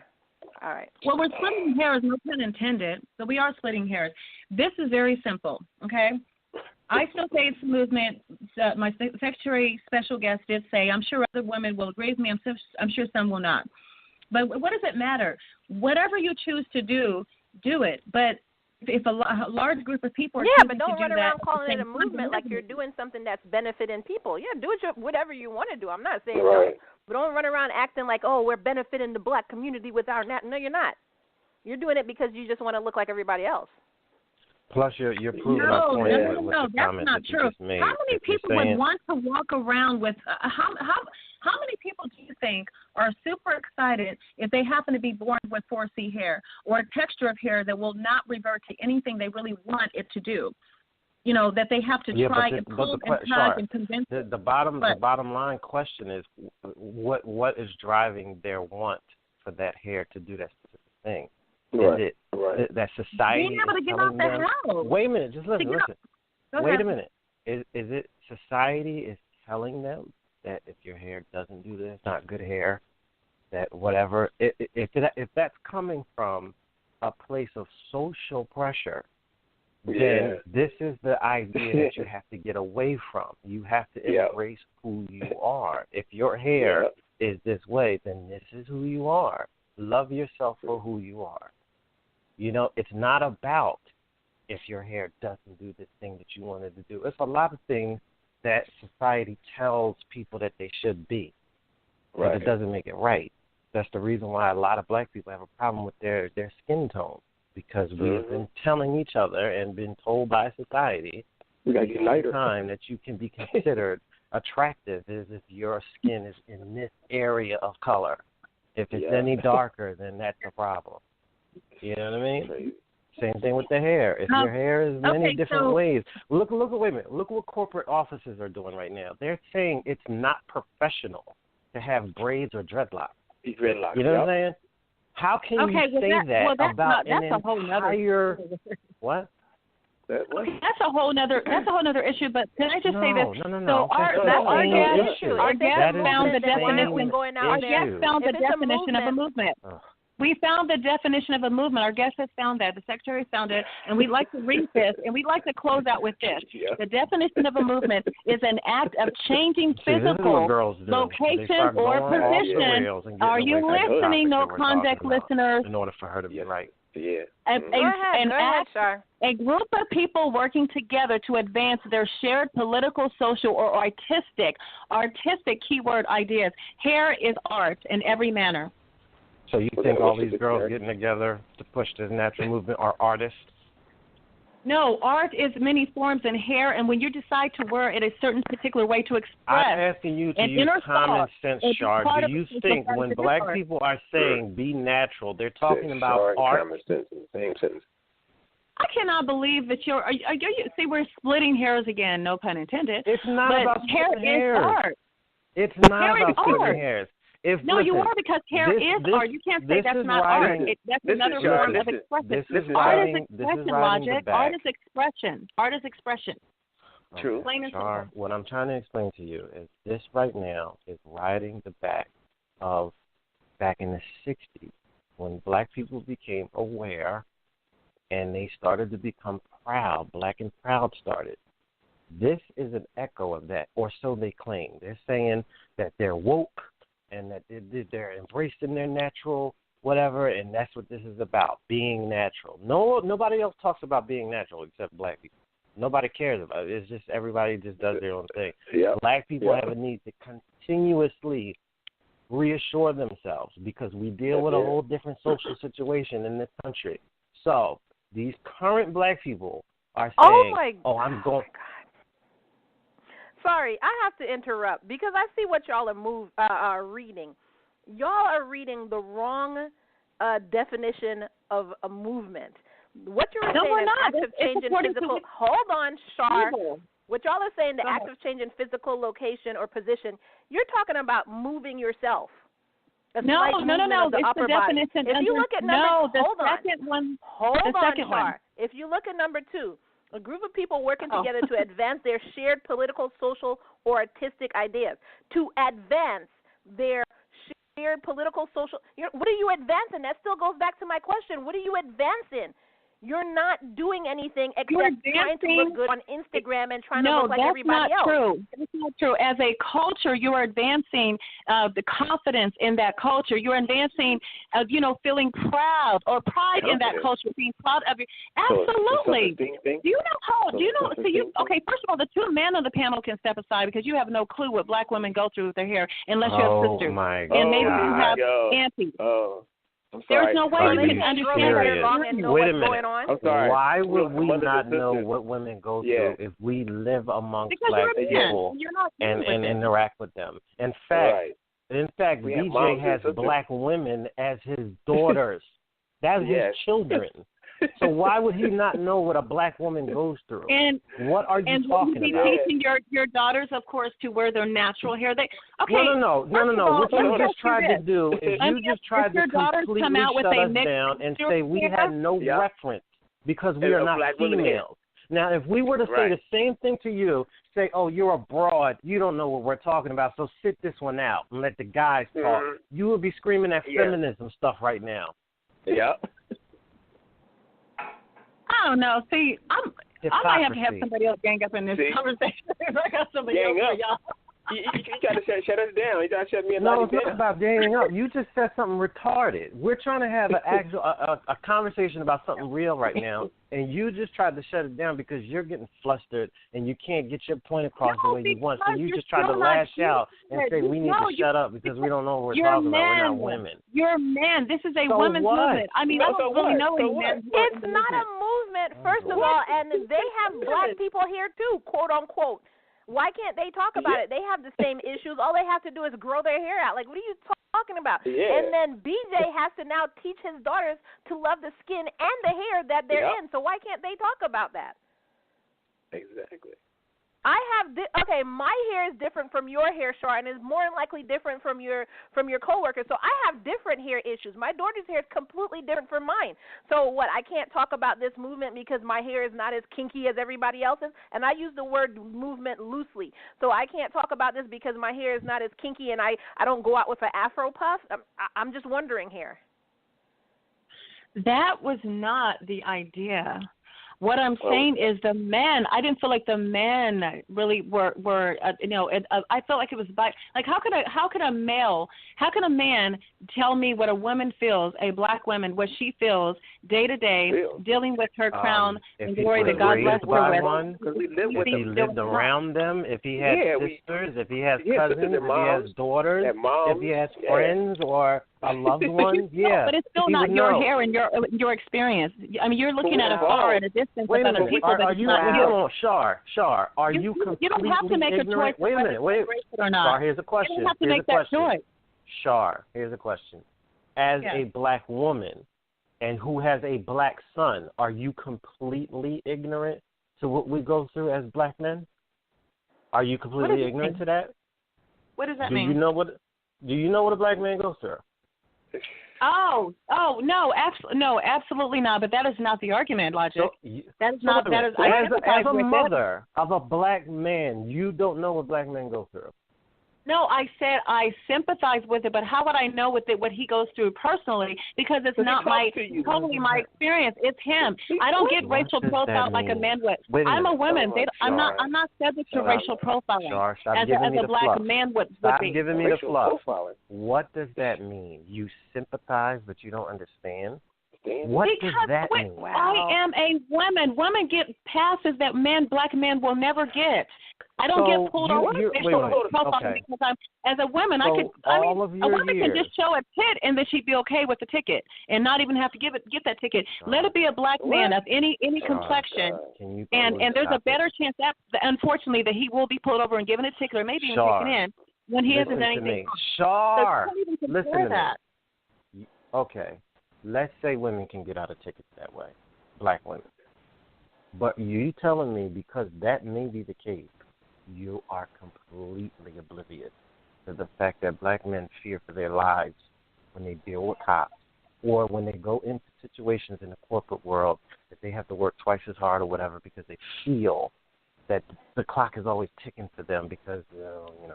All right. Well, we're splitting hairs, no pun intended, but we are splitting hairs. This is very simple, okay? I still say it's a movement. My secretary special guest did say, I'm sure other women will agree with me. I'm sure some will not. But what does it matter? Whatever you choose to do, do it. But if a large group of people are choosing but don't to do run that, around calling it a movement like you're doing something that's benefiting people. Yeah, do whatever you want to do. I'm not saying no. But don't run around acting like, oh, we're benefiting the black community with our No, you're not. You're doing it because you just want to look like everybody else. Plus, you're proving our point with the that's comment not that you true. just made. How many people would want to walk around with how many people do you think are super excited if they happen to be born with 4C hair or a texture of hair that will not revert to anything they really want it to do? You know, that they have to try and pull and tug and convince. The bottom line question is, what is driving their want for that hair to do that specific thing? Right. Is it that society being able to is get telling out the them? house. Wait a minute, just listen. Wait a minute. Is it society is telling them that if your hair doesn't do this, not good hair, that whatever? If that's coming from a place of social pressure, then this is the idea that you have to get away from. You have to embrace who you are. If your hair is this way, then this is who you are. Love yourself for who you are. You know, it's not about if your hair doesn't do this thing that you wanted to do. It's a lot of things that society tells people that they should be, but it doesn't make it right. That's the reason why a lot of black people have a problem with their skin tone, because we've been telling each other and been told by society time that you can be considered attractive is if your skin is in this area of color. If it's any darker, then that's a problem. You know what I mean? Same thing with the hair. If your hair is many different ways. Wait a minute. Look what corporate offices are doing right now. They're saying it's not professional to have braids or dreadlocks. You know what I'm saying? How can you say that about an entire what? That's a whole nother issue. But can I just say this? No. So our guest found the definition. Our guest found the definition of a movement. We found the definition of a movement. Our guest has found that. The secretary found it, and we'd like to read this, and we'd like to close out with this. The definition of a movement is an act of changing physical location or position. Are you listening, no contact listeners? In order for her to be right. A group of people working together to advance their shared political, social, or artistic keyword ideas. Hair is art in every manner. So you think all these girls getting together to push this natural movement are artists? No, art is many forms in hair, and when you decide to wear it a certain particular way to express. I'm asking you to use common sense, Shar. Do you think when black people are saying be natural, they're talking about art? Common sense in the same sentence. I cannot believe that see, we're splitting hairs again, no pun intended. It's not about splitting hairs. Art. It's not about splitting hairs. You are, because hair is art. You can't say that's not art. That's another form of expression. Art is expression, Logic. Art is expression. Art is expression. True. Char, what I'm trying to explain to you is this right now is riding the back of back in the 60s when black people became aware and they started to become proud. Black and Proud started. This is an echo of that, or so they claim. They're saying that they're woke and that they're embracing their natural whatever, and that's what this is about, being natural. Nobody else talks about being natural except black people. Nobody cares about it. It's just everybody just does their own thing. Black people have a need to continuously reassure themselves because we deal with a whole different social situation in this country. So these current black people are saying, I'm going. Sorry, I have to interrupt because I see what y'all are reading. y'all are reading the wrong definition of a movement. What you're saying is active change in physical. Hold on, Shar. What y'all are saying, the active change in physical location or position, you're talking about moving yourself. No. It's the definition. If you look at second one. If you look at number 2, a group of people working together to advance their shared political, social, or artistic ideas. To advance their shared political, social. What are you advancing? That still goes back to my question. What are you advancing? You're not doing anything except trying to look good on Instagram and trying to look like everybody else. No, that's not true. As a culture, you are advancing the confidence in that culture. You're advancing, feeling proud or pride in that culture, being proud of it. Absolutely. Okay, first of all, the 2 men on the panel can step aside because you have no clue what black women go through with their hair unless you have sisters. And maybe you have aunties. There's no way you can understand Wait a minute. I'm sorry. Why would we not know what women go through if we live amongst black people and interact with them? In fact, DJ has black women as his daughters. That's his children. So why would he not know what a black woman goes through? And what are you talking about? And teaching your daughters, of course, to wear their natural hair. No. What you just tried to do is you just tried to completely shut us down and say we had no reference because we are not females. Now, if we were to say the same thing to you, say, oh, you're a broad, you don't know what we're talking about, so sit this one out and let the guys talk, you would be screaming at feminism stuff right now. Yeah. I don't know. See, I might have to have somebody else gang up in this conversation. I got somebody else for y'all. You got to shut us down. You got to shut me and No, it's not about ganging up. You just said something retarded. We're trying to have a conversation about something real right now, and you just tried to shut it down because you're getting flustered and you can't get your point across the way you want. So you just tried to lash out and say we need to shut up because we don't know what we're talking about. We're not women. You're a man. This is a women's movement. I mean, I don't really know any men. It's not a movement, first of all, and they have black people here too, quote unquote. Why can't they talk about it? They have the same issues. All they have to do is grow their hair out. Like, what are you talking about? Yeah. And then BJ has to now teach his daughters to love the skin and the hair that they're in. So why can't they talk about that? Exactly. My hair is different from your hair, Shar, and is more than likely different from your coworkers. So I have different hair issues. My daughter's hair is completely different from mine. So I can't talk about this movement because my hair is not as kinky as everybody else's, and I use the word movement loosely. So I can't talk about this because my hair is not as kinky and I don't go out with an afro puff. I'm just wondering here. That was not the idea. What I'm saying is the men, I didn't feel like the men really were I felt like it was like how can a man tell me what a woman feels, a black woman, what she feels day to day, dealing with her crown and glory that God blessed her with. If he lived around them, if he had sisters, if he has cousins, if he has daughters, if he has friends or a loved one, but it's still not your hair and your experience. I mean, you're looking at afar at a distance with other people. Are you Shar, are you completely you don't have to make ignorant? A choice wait a minute. Or not. Shar, here's a question. You don't have to make that choice. Shar, here's a question. As a black woman and who has a black son, are you completely ignorant to what we go through as black men? Are you completely ignorant to that? What does that mean? Do you know what a black man goes through? No, absolutely not. But that is not the argument, Logic. That is not. That is. As a mother of a black man, you don't know what black men go through. No, I said I sympathize with it, but how would I know what he goes through personally? Because it's not totally my experience. It's him. I don't get racial profile like a man would. I'm a woman. I'm not subject to racial profiling as a black man would be. Stop giving me the fluff. What does that mean? You sympathize, but you don't understand? What does that mean? I am a woman. Women get passes that black men will never get. I don't get pulled over profiling because as a woman, a woman can just show a tit and then she'd be okay with the ticket and not even have to get that ticket. Let it be a black man of any complexion, and there's a better chance that unfortunately that he will be pulled over and given a ticket or maybe even taken in when he Listen hasn't done to anything me. wrong. Sure. So you can't even Listen compare to that. me. Okay. Let's say women can get out of tickets that way, black women. But you telling me because that may be the case, you are completely oblivious to the fact that black men fear for their lives when they deal with cops or when they go into situations in the corporate world that they have to work twice as hard or whatever because they feel that the clock is always ticking for them because,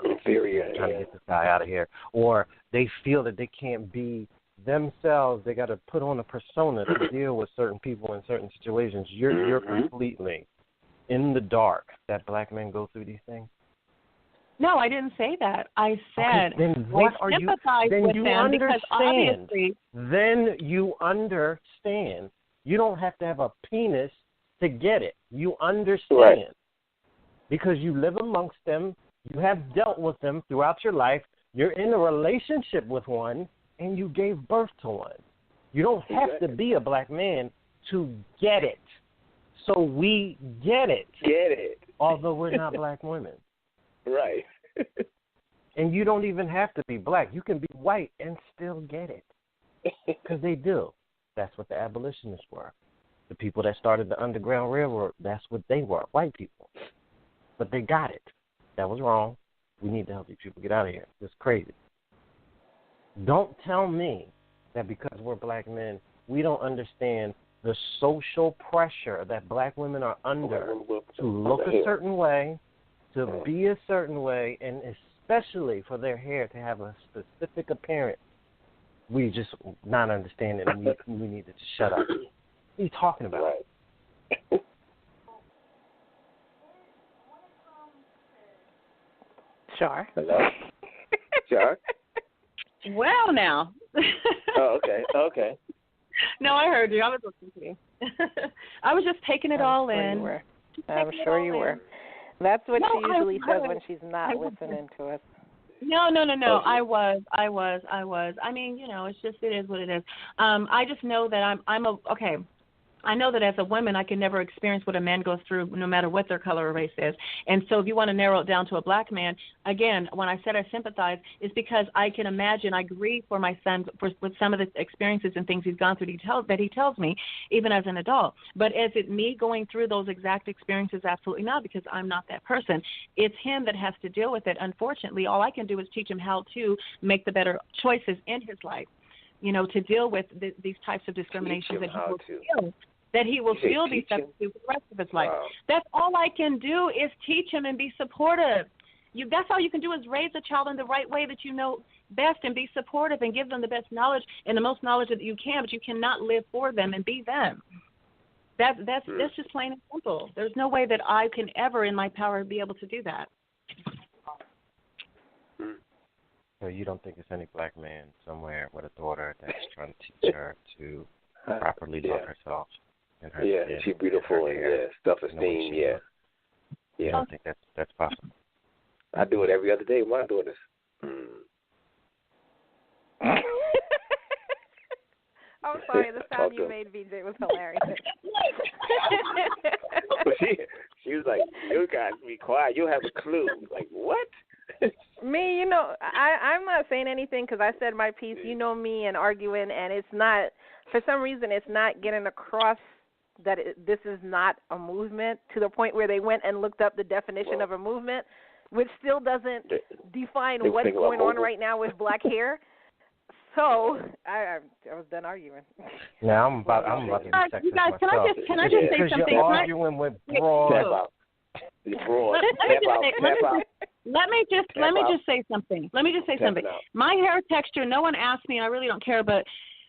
inferior, trying to get this guy out of here. Or they feel that they can't be themselves. They got to put on a persona to deal with certain people in certain situations. You're completely in the dark that black men go through these things. No, I didn't say that. I said then what I are you? sympathize Then with you them because understand. obviously. Then you understand. You don't have to have a penis to get it. You understand. Right. Because you live amongst them. You have dealt with them throughout your life. You're in a relationship with one, and you gave birth to one. You don't have to be a black man to get it. So we get it. Get it. Although we're not black women. Right. And you don't even have to be black. You can be white and still get it. Because they do. That's what the abolitionists were. The people that started the Underground Railroad, that's what they were, white people. But they got it. That was wrong. We need to help these people get out of here. It's crazy. Don't tell me that because we're black men, we don't understand the social pressure that black women are under to look a certain way, to be a certain way, and especially for their hair to have a specific appearance. We just not understanding, and we need to shut up. What are you talking about? Right. Char. Hello? Char? Well, now. Oh, okay. No, I heard you. I was listening to you. I was just taking it all in. I'm sure you were. That's what she usually says when she's not listening to us. No. I was. I mean, it's just, it is what it is. I just know that okay. I know that as a woman, I can never experience what a man goes through, no matter what their color or race is. And so if you want to narrow it down to a black man, again, when I said I sympathize, it's because I can imagine, I grieve for my son with some of the experiences and things he's gone through that he tells me, even as an adult. But is it me going through those exact experiences? Absolutely not, because I'm not that person. It's him that has to deal with it. Unfortunately, all I can do is teach him how to make the better choices in his life, to deal with these types of discriminations that he will feel these steps through for the rest of his life. Wow. That's all I can do is teach him and be supportive. That's all you can do is raise a child in the right way that you know best and be supportive and give them the best knowledge and the most knowledge that you can, but you cannot live for them and be them. That's just plain and simple. There's no way that I can ever in my power be able to do that. So you don't think there's any black man somewhere with a daughter that's trying to teach her to properly love herself? She's beautiful and self-esteem. I don't think that's possible. I do it every other day with my daughters. I'm sorry, the sound you made, VJ, was hilarious. She was like, "You guys be quiet. You have a clue." Like, what? Me, I'm not saying anything because I said my piece. You know me and arguing, and it's not, for some reason, it's not getting across that this is not a movement to the point where they went and looked up the definition of a movement, which still doesn't define what's going on right now with black hair. So I was done arguing. Now I'm about to be sexist you guys, myself. Can I just say something? Because you're arguing with broad. Let me just say something. My hair texture, no one asked me, and I really don't care, but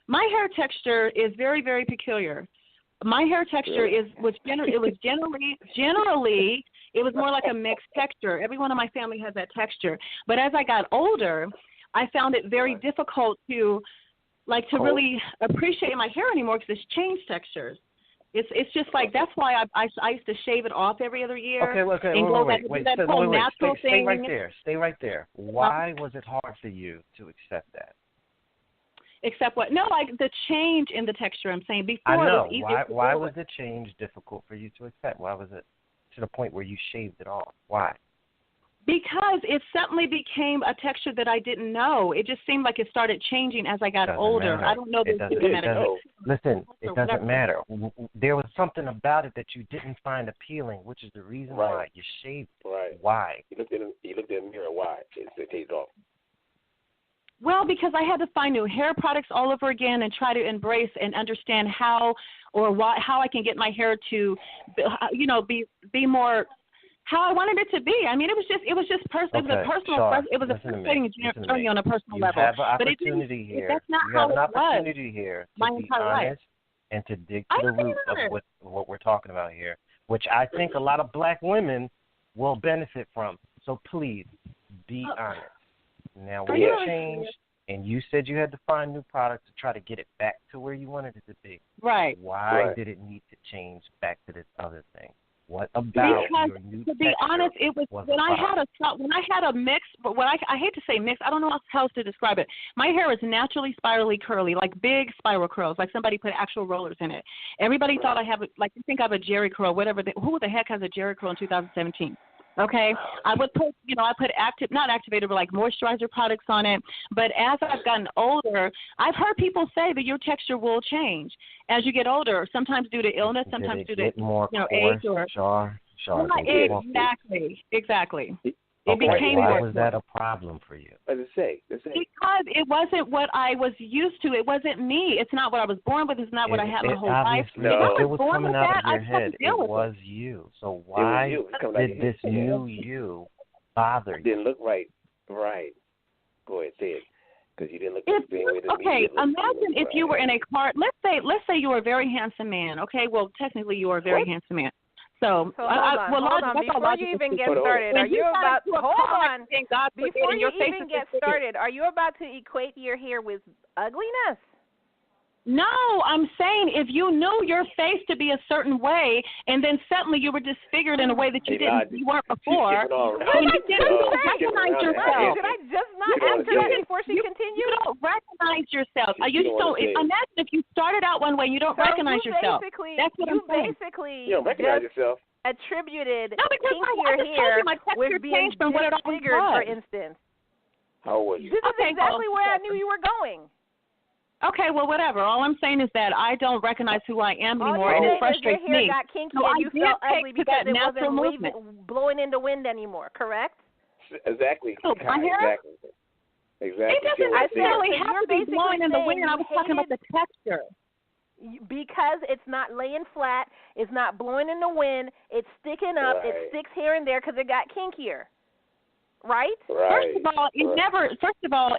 my hair texture is very, very peculiar. My hair texture generally it was more like a mixed texture. Everyone in my family has that texture. But as I got older, I found it very difficult to really appreciate my hair anymore because it's changed textures. It's just like, that's why I used to shave it off every other year. Okay. Stay right there. Why was it hard for you to accept that? Except what? No, the change in the texture. I'm saying before. I know. It was easier. Why was the change difficult for you to accept? Why was it to the point where you shaved it off? Why? Because it suddenly became a texture that I didn't know. It just seemed like it started changing as I got older. Matter. I don't know the Listen, it doesn't matter. There was something about it that you didn't find appealing, which is the reason why you shaved it. Right. Why? You looked in the mirror. Why? It takes off. Well, because I had to find new hair products all over again and try to embrace and understand how I can get my hair to, be more how I wanted it to be. I mean, it was just personal. Okay, it was a personal. It was a frustrating journey on a personal level. You have an but opportunity here. That's not you have how an it opportunity was here to my be entire honest life. and to dig to the root of what we're talking about here, which I think a lot of black women will benefit from. So please be honest. Now, when you changed and you said you had to find new products to try to get it back to where you wanted it to be, right? Why did it need to change back to this other thing? What about your new to be honest, it was when I had a mix, but what I hate to say mix, I don't know how else to describe it. My hair is naturally spirally curly, like big spiral curls, like somebody put actual rollers in it. Everybody thought I have you think I have a Jerry curl, whatever. Who the heck has a Jerry curl in 2017? Okay, I would put, I put not activator, but like moisturizer products on it. But as I've gotten older, I've heard people say that your texture will change as you get older. Sometimes due to illness, sometimes due to age or exactly. It became why was that a problem for you? Let's say. Because it wasn't what I was used to. It wasn't me. It's not what I was born with. It's not what I had my whole life. No. If it was coming out of your head, it was you. So why did this new you bother you? Didn't look right. Right. Go ahead, say it. Because you didn't look the same way that okay, imagine if you were in a car. Let's say you were a very handsome man. Okay, well, technically you were a very handsome man. So hold on. Before you even get started, are you about to Before you even get started, are you about to equate your hair with ugliness? No, I'm saying if you knew your face to be a certain way, and then suddenly you were disfigured in a way that you weren't before, and you didn't recognize yourself. Did I just not ask her that before she continued? You don't recognize yourself. Imagine if you started out one way, you don't recognize yourself. That's what I'm saying. You don't recognize yourself. Attributed kinkier hair with being disfigured, for instance. How was you? This is exactly where I knew you were going. Okay, well, whatever. All I'm saying is that I don't recognize who I am anymore, and it frustrates me. Your hair me. got kinky and you felt ugly because it wasn't blowing in the wind anymore, correct? Exactly. My hair? Exactly. It doesn't necessarily have to be blowing in the wind. I was talking about the texture. Because it's not laying flat, it's not blowing in the wind, it's sticking up, it sticks here and there because it got kinkier. Right? First of all,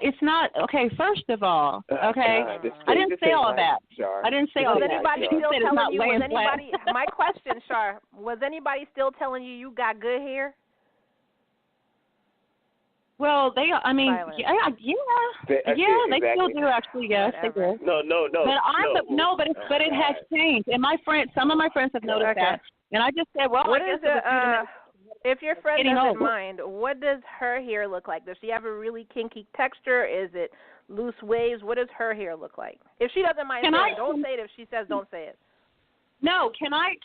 it's not okay. First of all, okay, I didn't say all that. I didn't say all that. Was anybody still telling you? My question, Shar, was anybody still telling you got good hair? Well, they still do actually. Yes, they do. No. But it has changed, and some of my friends have noticed that, and I just said, well, what is it? If your friend doesn't mind, what does her hair look like? Does she have a really kinky texture? Is it loose waves? What does her hair look like? If she doesn't mind, don't say it. If she says, don't say it. No, can I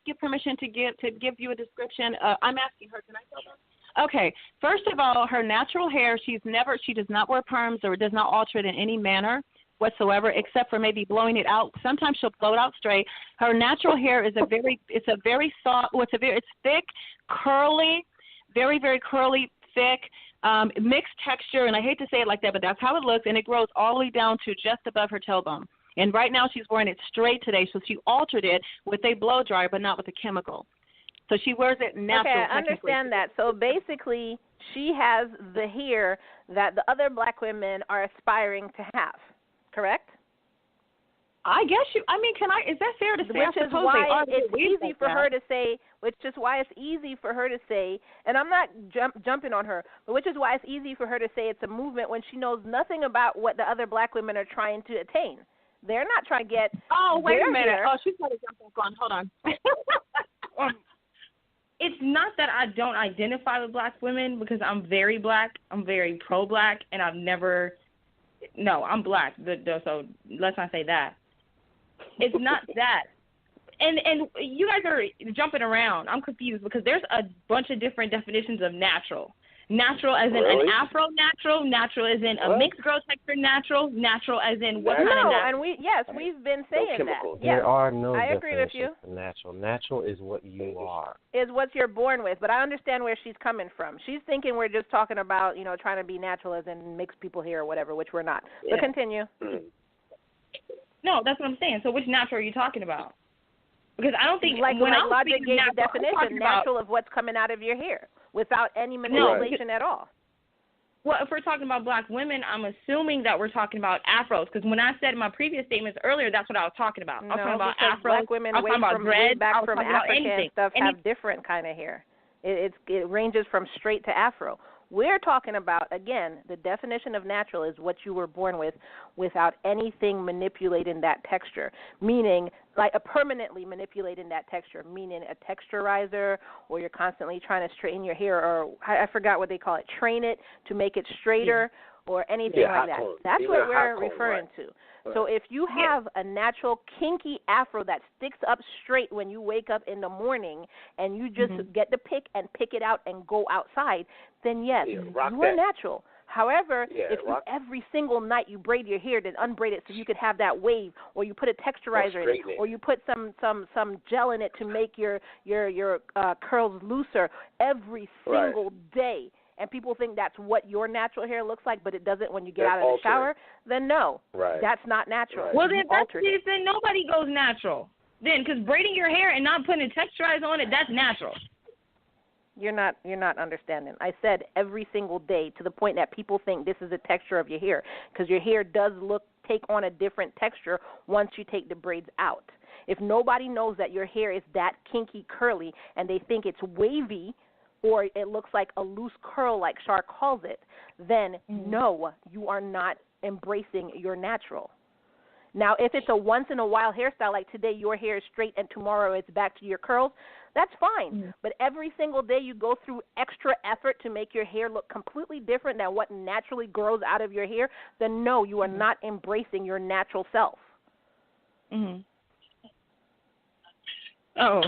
get permission to give you a description? I'm asking her. Can I tell her? Okay. First of all, her natural hair, she does not wear perms or does not alter it in any manner whatsoever, except for maybe blowing it out. Sometimes she'll blow it out straight. Her natural hair is it's thick, curly, very, very curly, thick, mixed texture, and I hate to say it like that, but that's how it looks, and it grows all the way down to just above her tailbone. And right now she's wearing it straight today, so she altered it with a blow dryer, but not with a chemical. So she wears it natural. Okay, I understand that. So basically, she has the hair that the other black women are aspiring to have. Correct? I guess is that fair to say? Which is why it's easy for her to say, and I'm not jumping on her, but which is why it's easy for her to say it's a movement when she knows nothing about what the other black women are trying to attain. They're not trying to get wait a minute. Hair. Oh, she's got to jump back on. Hold on. It's not that I don't identify with black women because I'm very black. I'm very pro-black, and I'm black, so let's not say that. It's not that. And you guys are jumping around. I'm confused because there's a bunch of different definitions of natural. Natural as in Really? an Afro natural, natural as in a mixed girl texture natural, natural as in what kind of No, natural? and we've been saying that. chemicals. Yes, There are no I agree with definitions you. for natural. Natural is what you are. Is what you're born with, but I understand where she's coming from. She's thinking we're just talking about, trying to be natural as in mixed people here or whatever, which we're not. Yeah. But continue. No, that's what I'm saying. So which natural are you talking about? Because I don't think Like when I was Logic speaking gave the natural, I'm definition, talking about, natural of what's coming out of your hair without any manipulation at all. well, if we're talking about black women, I'm assuming that we're talking about afros. Because when I said in my previous statements earlier, that's what I was talking about. I was talking about because afros. black women I was talking about dreads. way back I was from talking about Africa anything. and stuff have different kind of hair. It ranges from straight to afro. We're talking about, again, the definition of natural is what you were born with without anything manipulating that texture, meaning like permanently manipulating that texture, meaning a texturizer, or you're constantly trying to straighten your hair, or I forgot what they call it, train it to make it straighter, or anything like that. That's what we're referring to. So if you have a natural kinky afro that sticks up straight when you wake up in the morning and you just get the pick and pick it out and go outside, then yes, you are natural. However, if you, every single night you braid your hair, then unbraid it so you could have that wave, or you put a texturizer in it, or you put some gel in it to make your curls looser every single day, and people think that's what your natural hair looks like, but it doesn't when you get out of the shower, then no, that's not natural. Well, then that's it. Then nobody goes natural. Then, because braiding your hair and not putting a texturizer on it, that's natural. You're not understanding. I said every single day, to the point that people think this is the texture of your hair, because your hair does take on a different texture once you take the braids out. If nobody knows that your hair is that kinky curly and they think it's wavy, or it looks like a loose curl like Shar calls it, then no, you are not embracing your natural. Now, if it's a once-in-a-while hairstyle, like today your hair is straight and tomorrow it's back to your curls, that's fine. But every single day you go through extra effort to make your hair look completely different than what naturally grows out of your hair, then no, you are not embracing your natural self. Oh.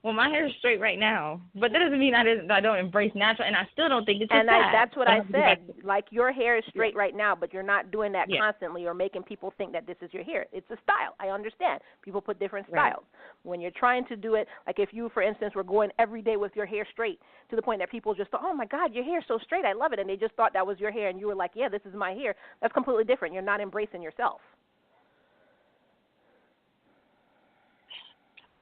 Well, my hair is straight right now, but that doesn't mean I don't embrace natural, and I still don't think it's that's what I said. Like, your hair is straight right now, but you're not doing that constantly or making people think that this is your hair. It's a style. I understand. People put different styles. When you're trying to do it, like if you, for instance, were going every day with your hair straight to the point that people just thought, oh, my God, your hair is so straight, I love it, and they just thought that was your hair, and you were like, yeah, this is my hair, that's completely different. You're not embracing yourself.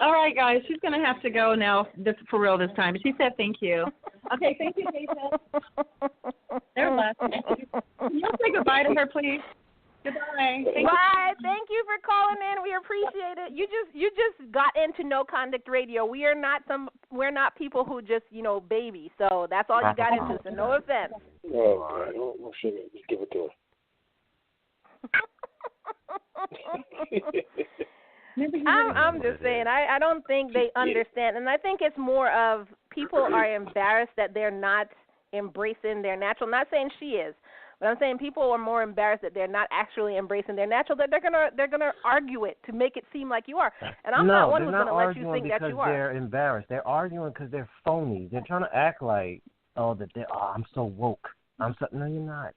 All right, guys, she's going to have to go now for real this time. She said thank you. Okay, thank you, Lisa. They're laughing. Can you say goodbye to her, please? Goodbye. Bye. Thank you for calling in. We appreciate it. You just got into No Conduct Radio. We're not people who just, baby. So that's all you got into. So no offense. Oh, God. No sugar. Just give it to her. I'm just saying, I don't think they understand, and I think it's more of people are embarrassed that they're not embracing their natural. I'm not saying she is, but I'm saying people are more embarrassed that they're not actually embracing their natural, that they're gonna argue it to make it seem like you are. And I'm not one who's gonna let you think that you are. They're embarrassed. They're arguing because they're phony. They're trying to act like, I'm so woke. No, you're not.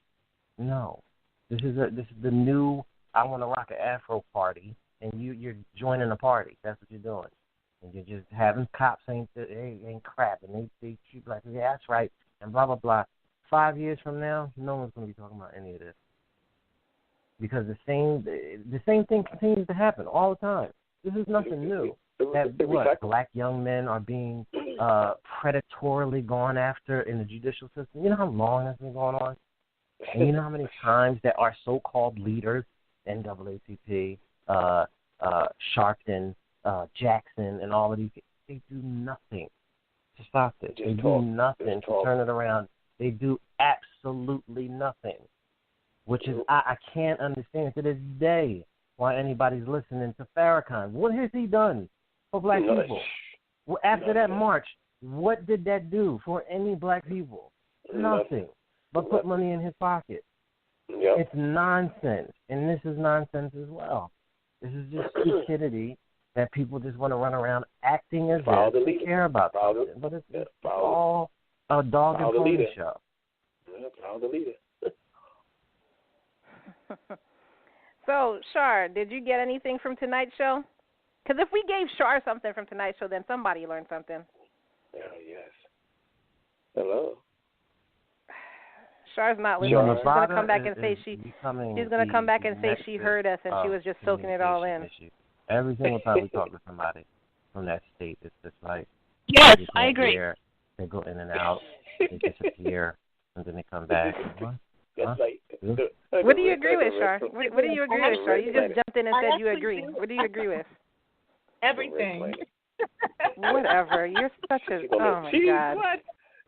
No, this is the new I want to rock an Afro party. And you're joining a party. That's what you're doing. And you're just having cops ain't crap. And they treat like, yeah, that's right, and blah, blah, blah. 5 years from now, no one's going to be talking about any of this. Because the same thing continues to happen all the time. This is nothing new. Black young men are being predatorily gone after in the judicial system. You know how long that's been going on? And you know how many times that our so-called leaders, NAACP, Sharpton, Jackson, and all of these, they do nothing to stop this. They do nothing to turn it around. They do absolutely nothing, which is I can't understand to this day why anybody's listening to Farrakhan. What has he done for black people? Well, after that march, what did that do for any black people? Nothing, but put money in his pocket. Yep. It's nonsense, and this is nonsense as well. This is just stupidity that people just want to run around acting as if they care about something. But it's all a dog and pony leader. show. Yeah, Paul the leader. So, Shar, did you get anything from tonight's show? Because if we gave Shar something from tonight's show, then somebody learned something. Yes. Hello. Shar's not listening. She's gonna come back and say she's gonna come back and say she heard us and she was just soaking it all in. Issue. Every single time we talk to somebody from that state, it's just like yes, I agree. They go in and out, they disappear, and then they come back. What? Huh? What do you agree with, Shar? What do you agree with, Shar? You just jumped in and said you agree. What do you agree with? Everything. Whatever. You're such a. Oh my God.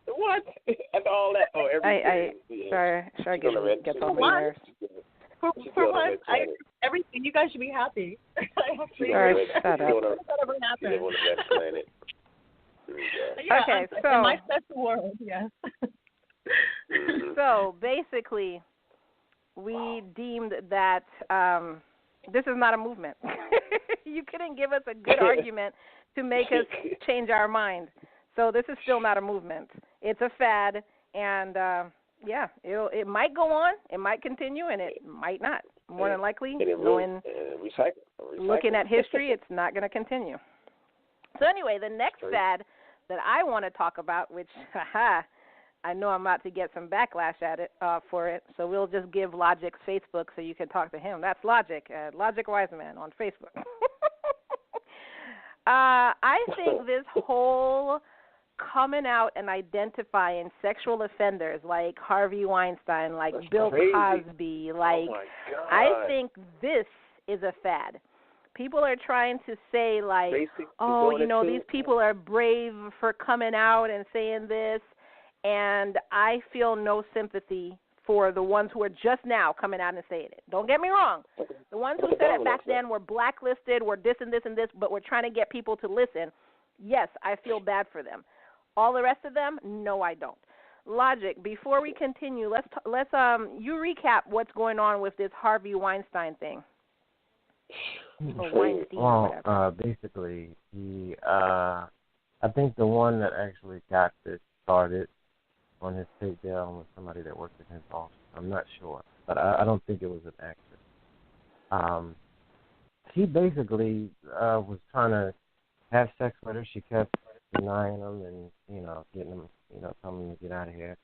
What? And all that. Oh, everything. Shar gets on my nerves. For what? Everything. You guys should be happy. Shar, shut up. Okay, so in my special world, yes. So basically, we deemed that this is not a movement. You couldn't give us a good argument to make us change our mind. So this is still not a movement. It's a fad, and it might go on, it might continue, and it might not. More than likely, looking at history, it's not going to continue. So anyway, the next fad that I want to talk about, which I know I'm about to get some backlash at it for it, so we'll just give Logic's Facebook so you can talk to him. That's Logic, Logic Wiseman on Facebook. I think this whole coming out and identifying sexual offenders like Harvey Weinstein, like Bill Cosby, like I think this is a fad. People are trying to say like, these people are brave for coming out and saying this, and I feel no sympathy for the ones who are just now coming out and saying it. Don't get me wrong. The ones who said it back then were blacklisted, were this and this and this, but we're trying to get people to listen. Yes, I feel bad for them. All the rest of them, no, I don't. Logic, before we continue, let's you recap what's going on with this Harvey Weinstein thing. Or Weinstein, well, basically, I think the one that actually got this started on his takedown was somebody that worked in his office. I'm not sure, but I don't think it was an actor. He basically was trying to have sex with her. She kept denying him and, getting him, telling him to get out of here.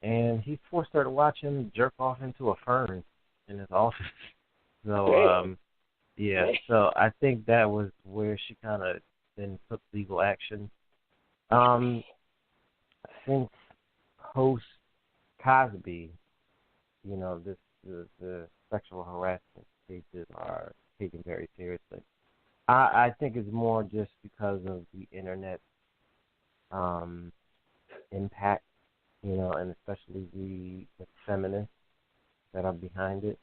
And he forced her to watch him jerk off into a fern in his office. So, so I think that was where she kind of then took legal action. Since post-Cosby, the sexual harassment cases are taken very seriously. I think it's more just because of the internet impact, and especially the feminists that are behind it.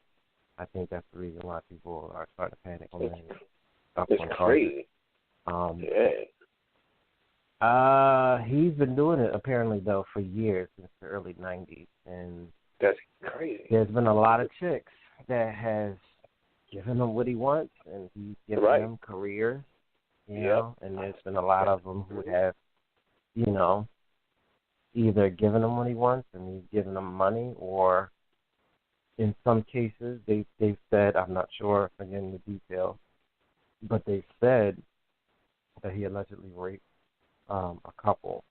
I think that's the reason why people are starting to panic on that. It's crazy. He's been doing it apparently though for years, since the early '90s, and that's crazy. There's been a lot of chicks that has given him what he wants, and he's given them careers, and there's been a lot of them who have, either given him what he wants and he's given them money, or in some cases they've said, I'm not sure again the details, but they've said that he allegedly raped a couple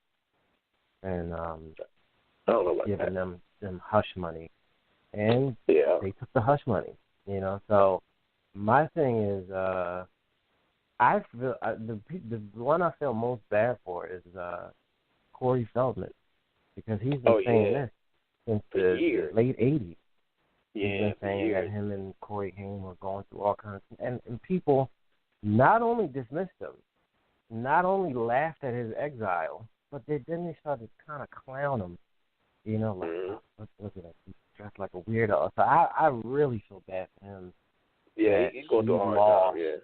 and given them hush money, and they took the hush money, So my thing is, I feel the one I feel most bad for is Corey Feldman, because he's been saying this since the late '80s. He's been saying that him and Corey Haim were going through all kinds of, and people not only dismissed him, not only laughed at his exile, but then they started to kind of clown him, like, look at that, he's dressed like a weirdo. So I really feel bad for him. Yeah, he's going through a hard time,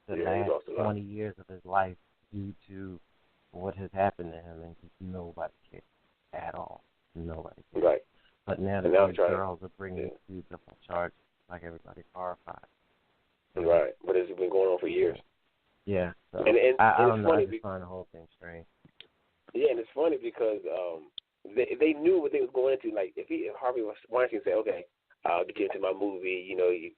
the last 20 years of his life due to what has happened to him, and nobody cares at all. Nobody cares. Right. But now the girls are bringing two different charges, like everybody's horrified. Right, but it's been going on for years. Yeah, so and I don't know. I funny just find the whole thing strange. Yeah, and it's funny because they knew what they was going into. Like if Harvey Weinstein said, okay, I'll get you into my movie,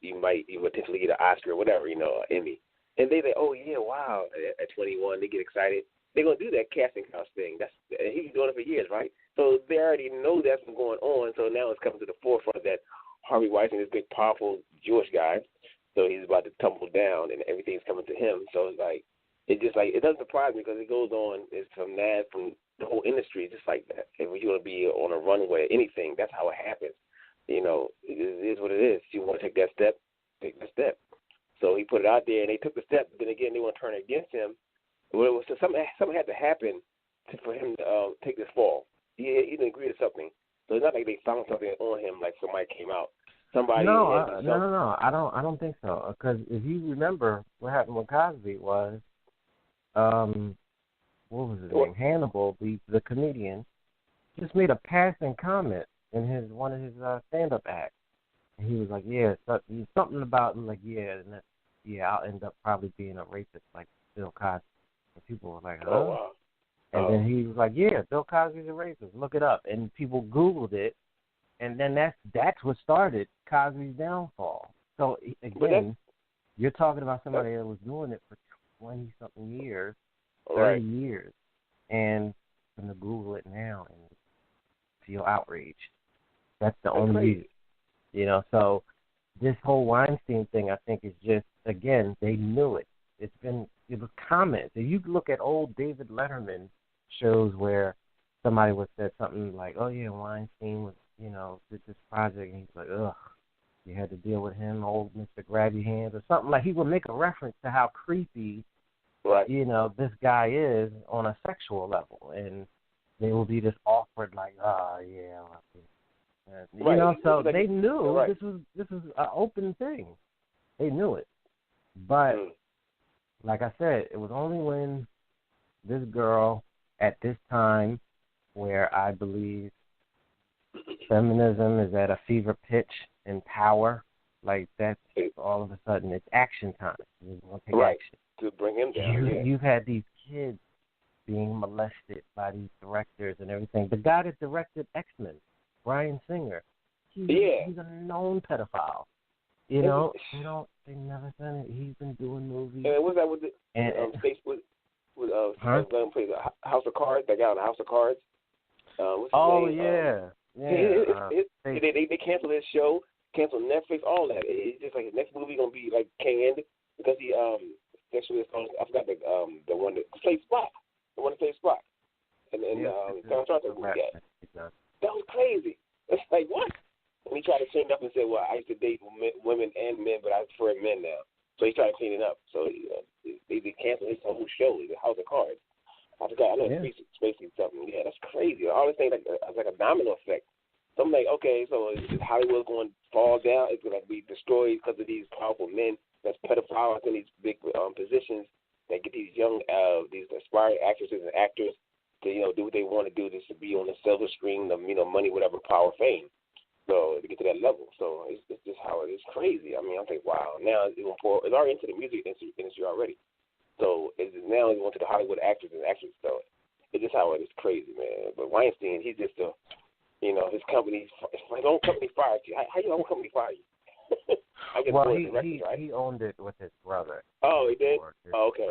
you might potentially get an Oscar or whatever, an Emmy. And they say, oh yeah, wow, at 21 they get excited. They're gonna do that casting couch thing. He's been doing it for years, right? So they already know that's been going on. So now it's coming to the forefront that Harvey Weinstein is a big, powerful Jewish guy. So he's about to tumble down, and everything's coming to him. So it's like it doesn't surprise me because it goes on. It's from the whole industry, just like that. If you want to be on a runway, anything, that's how it happens. It is what it is. If you want to take that step, take the step. So he put it out there, and they took the step. But then again, they want to turn it against him. Well, so something had to happen for him to take this fall. He didn't agree to something. So it's not like they found something on him, like somebody came out. Somebody. No. I don't think so. Because if you remember, what happened with Cosby was, what was his name? Hannibal, the comedian, just made a passing comment in one of his stand-up acts. And he was like, yeah, something about him, like, I'll end up probably being a rapist like Bill Cosby. And people were like, huh? Oh, wow. And then he was like, yeah, Bill Cosby's a rapist. Look it up. And people Googled it. And then that's what started Cosby's downfall. So, again, you're talking about somebody that was doing it for 20-something years, 30 years, and going to Google it now and feel outraged. That's the only reason. So this whole Weinstein thing, I think, is just, again, they knew it. It was comments. If you look at old David Letterman shows where somebody would say something like, oh, yeah, Weinstein was, did this project, and he's like, ugh, you had to deal with him, old Mr. Grab Your Hands, or something. Like he would make a reference to how creepy, this guy is on a sexual level, and they will be this awkward, like, oh, yeah. So they knew this was an open thing. They knew it. But, like I said, it was only when this girl, at this time, where I believe feminism is at a fever pitch in power, like that's all of a sudden it's action time. You want to take action. To bring him down. You've had these kids being molested by these directors and everything. The guy that directed X-Men, Bryan Singer, he's a known pedophile. They never said it. He's been doing movies. And what's that with the space with play the House of Cards? That guy on the House of Cards. What's his name? They canceled his show, canceled Netflix, all that. It's just like his next movie gonna be like canned because he sexually assaulted. I forgot the one that played Spock, Spock, and that was crazy. It's like what? And he tried to clean it up and said, well, I used to date women and men, but I prefer men now. So he tried to clean it up. So they canceled his whole show, the House of Cards. I forgot. I know it's Spacey something. Yeah, that's crazy. All this thing like a domino effect. So I'm like, okay, so is Hollywood going to fall down? It's going to be destroyed because of these powerful men that's pedophiles in these big positions that get these young, these aspiring actresses and actors to do what they want to do, just to be on the silver screen, money, whatever, power, fame. So to get to that level, so it's just how it is. Crazy. I mean, I'm thinking, wow. Now it's already into the music industry already. So now it's going to the Hollywood actors and actresses. So it's just how it is. Crazy, man. But Weinstein, he's just his company, his own company fired you. How your own company fire you? I guess he owned it with his brother. Oh, he did. Oh, okay.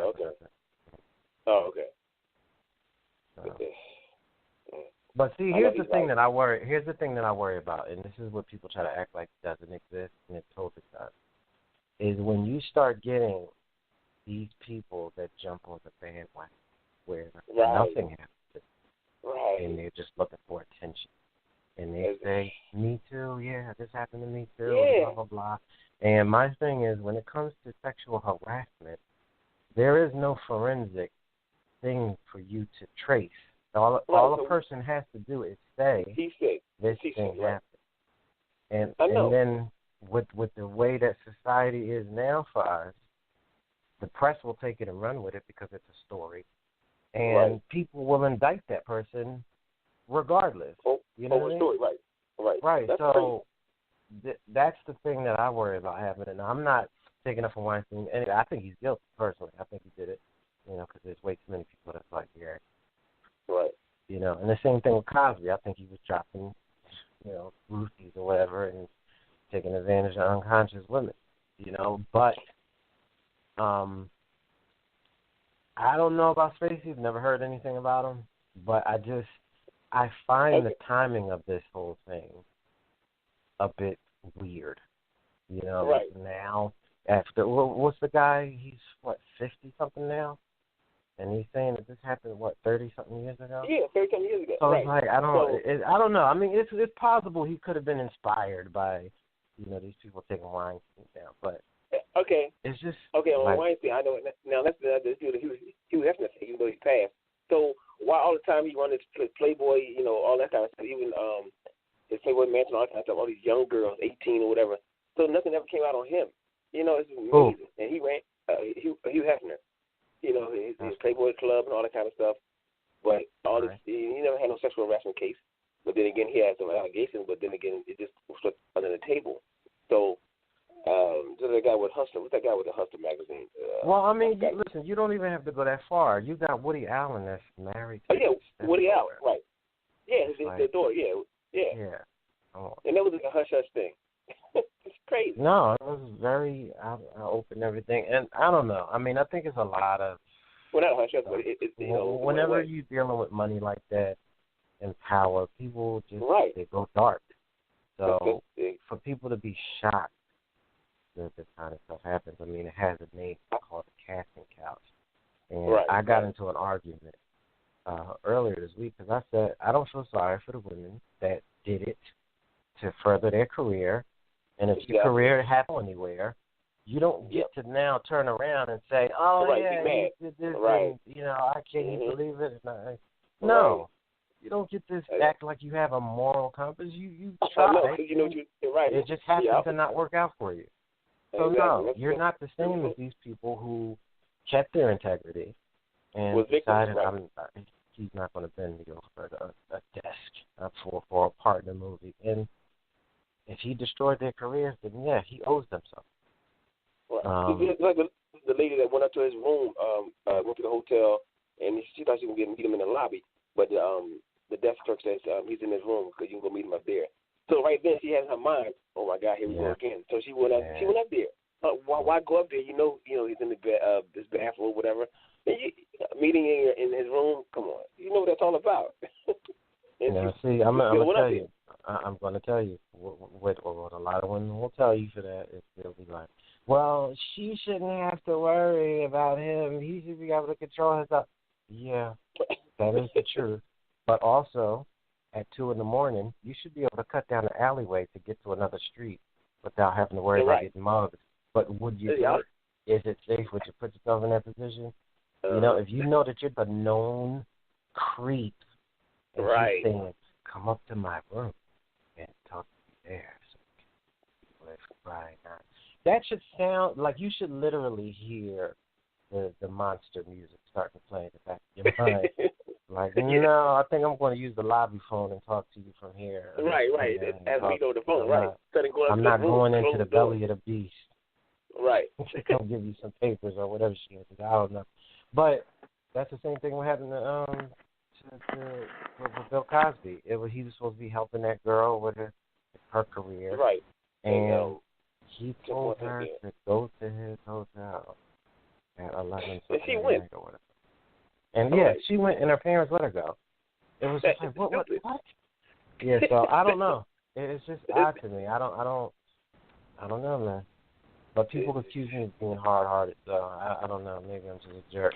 Oh, okay. But see, here's the thing that I worry. Here's the thing that I worry about, and this is what people try to act like doesn't exist, and it totally does. Is when you start getting these people that jump on the bandwagon where nothing happens, and they're just looking for attention, and they say, "Me too, yeah, this happened to me too," blah blah blah. And my thing is, when it comes to sexual harassment, there is no forensic thing for you to trace. All a person has to do is say this thing happened. And then with the way that society is now for us, the press will take it and run with it because it's a story. And people will indict that person regardless. You know what I mean? Right. That's so that's the thing that I worry about happening. And I'm not taking up for Weinstein. I think he's guilty, personally. I think he did it, because there's way too many people that's like, yeah, Right. You know, and the same thing with Cosby. I think he was dropping, you know, roofies or whatever and taking advantage of unconscious women, you know. But I don't know about Spacey. I've never heard anything about him. But I find the timing of this whole thing a bit weird. You know, right. Now, after, what's the guy? He's, 50-something now? And he's saying that this happened, 30-something years ago? Yeah, 30-something years ago. So right. it's like, I don't know. I mean, it's possible he could have been inspired by, you know, these people taking Weinstein down. But okay, it's just well, Weinstein, I know. Now that's the dude. He was Hefner, even though he passed. So why all the time he wanted to Playboy, you know, all that kind of stuff, even his Playboy Mansion, all that kind of stuff, all these young girls, 18 or whatever. So nothing ever came out on him. You know, it's amazing. And he ran Hugh Hefner. You know, his Playboy Club and all that kind of stuff. But all this, he never had no sexual harassment case. But then again, he had some allegations. But then again, it just slipped under the table. So, the guy with Hustler. What's that guy with the Hustler magazine? Well, I mean, listen, you don't even have to go that far. You got Woody Allen that's married to Woody Allen, right. Yeah, his daughter, yeah. Oh. And that was like a hush-hush thing. It's crazy. No, it was very open and everything. And I don't know. I mean, I think it's a lot of... Well, not hush-hush, but you know... Whenever you're dealing with money like that and power, people just they go dark. So for people to be shocked that this kind of stuff happens, I mean, it has a name called the casting couch. And I got into an argument earlier this week because I said I don't feel sorry for the women that did it to further their career. And if your career happened anywhere, you don't get to now turn around and say, he did this, and, you know, I can't believe it. No. You don't get this act like you have a moral compass. You try. No, you know you're right. It just happens to not work out for you. So, no, you're not the same as these people who kept their integrity and decided he's not going to bend me over a desk for a partner movie. And if he destroyed their careers, then, he owes them something. Right. Like the lady that went up to his room, went to the hotel, and she thought she was going to meet him in the lobby. But the desk clerk says he's in his room because you can go meet him up there. So right then she had in her mind, oh my God, here we go again. So she went up. She went up there. Why go up there? You know he's in this bathroom or whatever. And meeting in his room. Come on, you know what that's all about. See, I'm going to tell you. I'm going to tell you what a lot of women will tell you for that is they'll be like, well, she shouldn't have to worry about him. He should be able to control himself. Yeah, that is the truth. But also, at 2 a.m, you should be able to cut down the alleyway to get to another street without having to worry about getting mugged. But would you do it? Is it safe? Would you put yourself in that position? You know, if you know that you're the known creep, and she's saying, come up to my room and talk to me there. That should sound like you should literally hear the monster music starting to play in the back of your mind. Like, no, I think I'm going to use the lobby phone and talk to you from here. Right. As we go to the phone, right. I'm not going into the belly of the beast. Right. Come give you some papers or whatever she is. I don't know. But that's the same thing what happened to Bill Cosby. He was supposed to be helping that girl with her career. Right. And he told her to go to his hotel at 11. And she went. Or whatever. And she went, and her parents let her go. It was just like, what? Yeah, so I don't know. It's just odd to me. I don't know, man. But people accuse me of being hard-hearted, so I don't know. Maybe I'm just a jerk.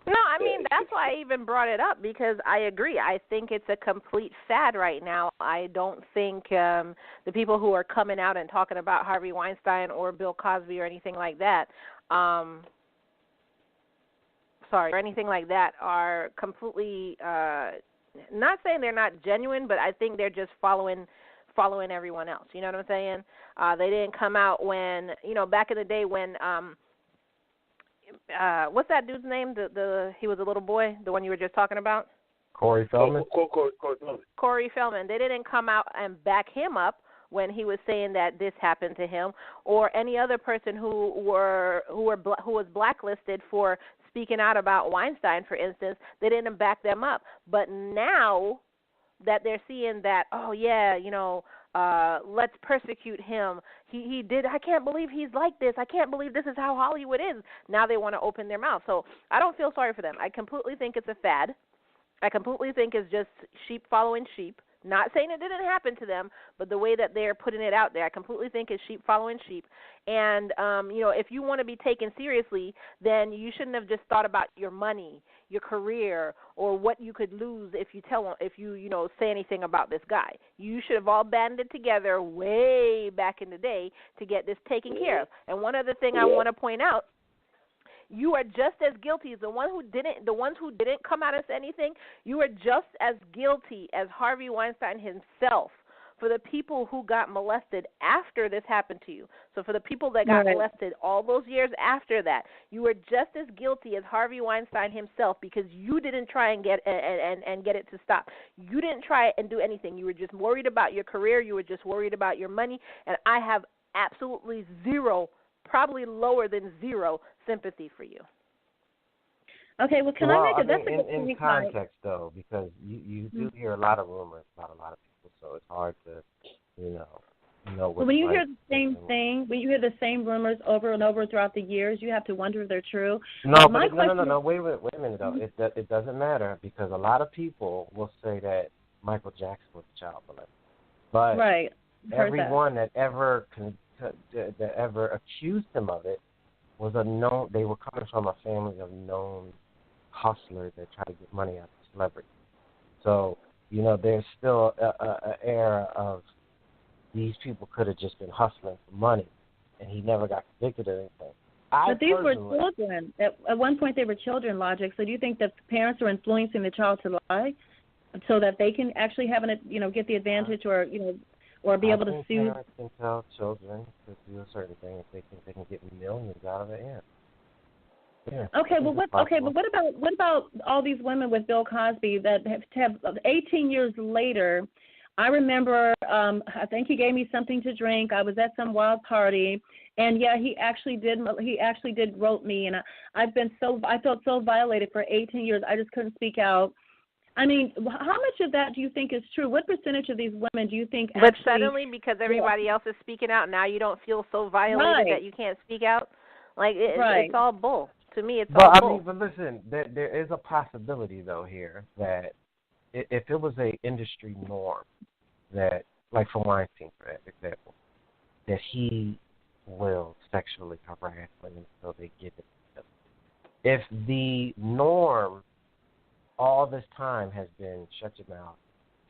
No, I mean, that's why I even brought it up, because I agree. I think it's a complete fad right now. I don't think the people who are coming out and talking about Harvey Weinstein or Bill Cosby or anything like that, or anything like that are completely, not saying they're not genuine, but I think they're just following everyone else. You know what I'm saying? They didn't come out when, back in the day when, what's that dude's name? He was a little boy, the one you were just talking about? Corey Feldman? Corey Feldman. They didn't come out and back him up when he was saying that this happened to him, or any other person who was blacklisted for speaking out about Weinstein, for instance, they didn't back them up. But now that they're seeing that, oh, yeah, let's persecute him. He did. I can't believe he's like this. I can't believe this is how Hollywood is. Now they want to open their mouth. So I don't feel sorry for them. I completely think it's a fad. I completely think it's just sheep following sheep. Not saying it didn't happen to them, but the way that they're putting it out there, I completely think it's sheep following sheep. And, if you want to be taken seriously, then you shouldn't have just thought about your money, your career, or what you could lose if you say anything about this guy. You should have all banded together way back in the day to get this taken care of. And one other thing I want to point out, you are just as guilty as the ones who didn't come out and say anything. You are just as guilty as Harvey Weinstein himself for the people who got molested after this happened to you. So for the people that got molested all those years after that, you were just as guilty as Harvey Weinstein himself because you didn't try and get it to stop. You didn't try and do anything. You were just worried about your career. You were just worried about your money. And I have absolutely zero, probably lower than zero, sympathy for you. Okay, well, can I make it? That's a good in context, though, because you do hear a lot of rumors about a lot of people, so it's hard to, know what. When you hear the same thing, when you hear the same rumors over and over throughout the years, you have to wonder if they're true. No, but no. Wait a minute, though. It doesn't matter because a lot of people will say that Michael Jackson was a child molester, but everyone that ever accused him of it was they were coming from a family of known hustlers that try to get money out of celebrities. So, there's still an era of these people could have just been hustling for money, and he never got convicted of anything. But these were children. At one point, they were children, Logic. So do you think that parents are influencing the child to lie so that they can actually have get the advantage or be able to sue? Parents can tell children to do a certain thing if they think they can get millions out of it. Yeah. Okay, but what about all these women with Bill Cosby that have 18 years later? I remember, I think he gave me something to drink. I was at some wild party, and he actually did grope me, and I felt so violated for 18 years. I just couldn't speak out. I mean, how much of that do you think is true? What percentage of these women do you think But suddenly, because everybody else is speaking out, now you don't feel so violated that you can't speak out? It's all bull. To me, it's all bull. But listen, there is a possibility, though, here that if it was a industry norm that, like for Weinstein, for example, that he will sexually harass women until they give it to him. If the norm all this time has been shut your mouth,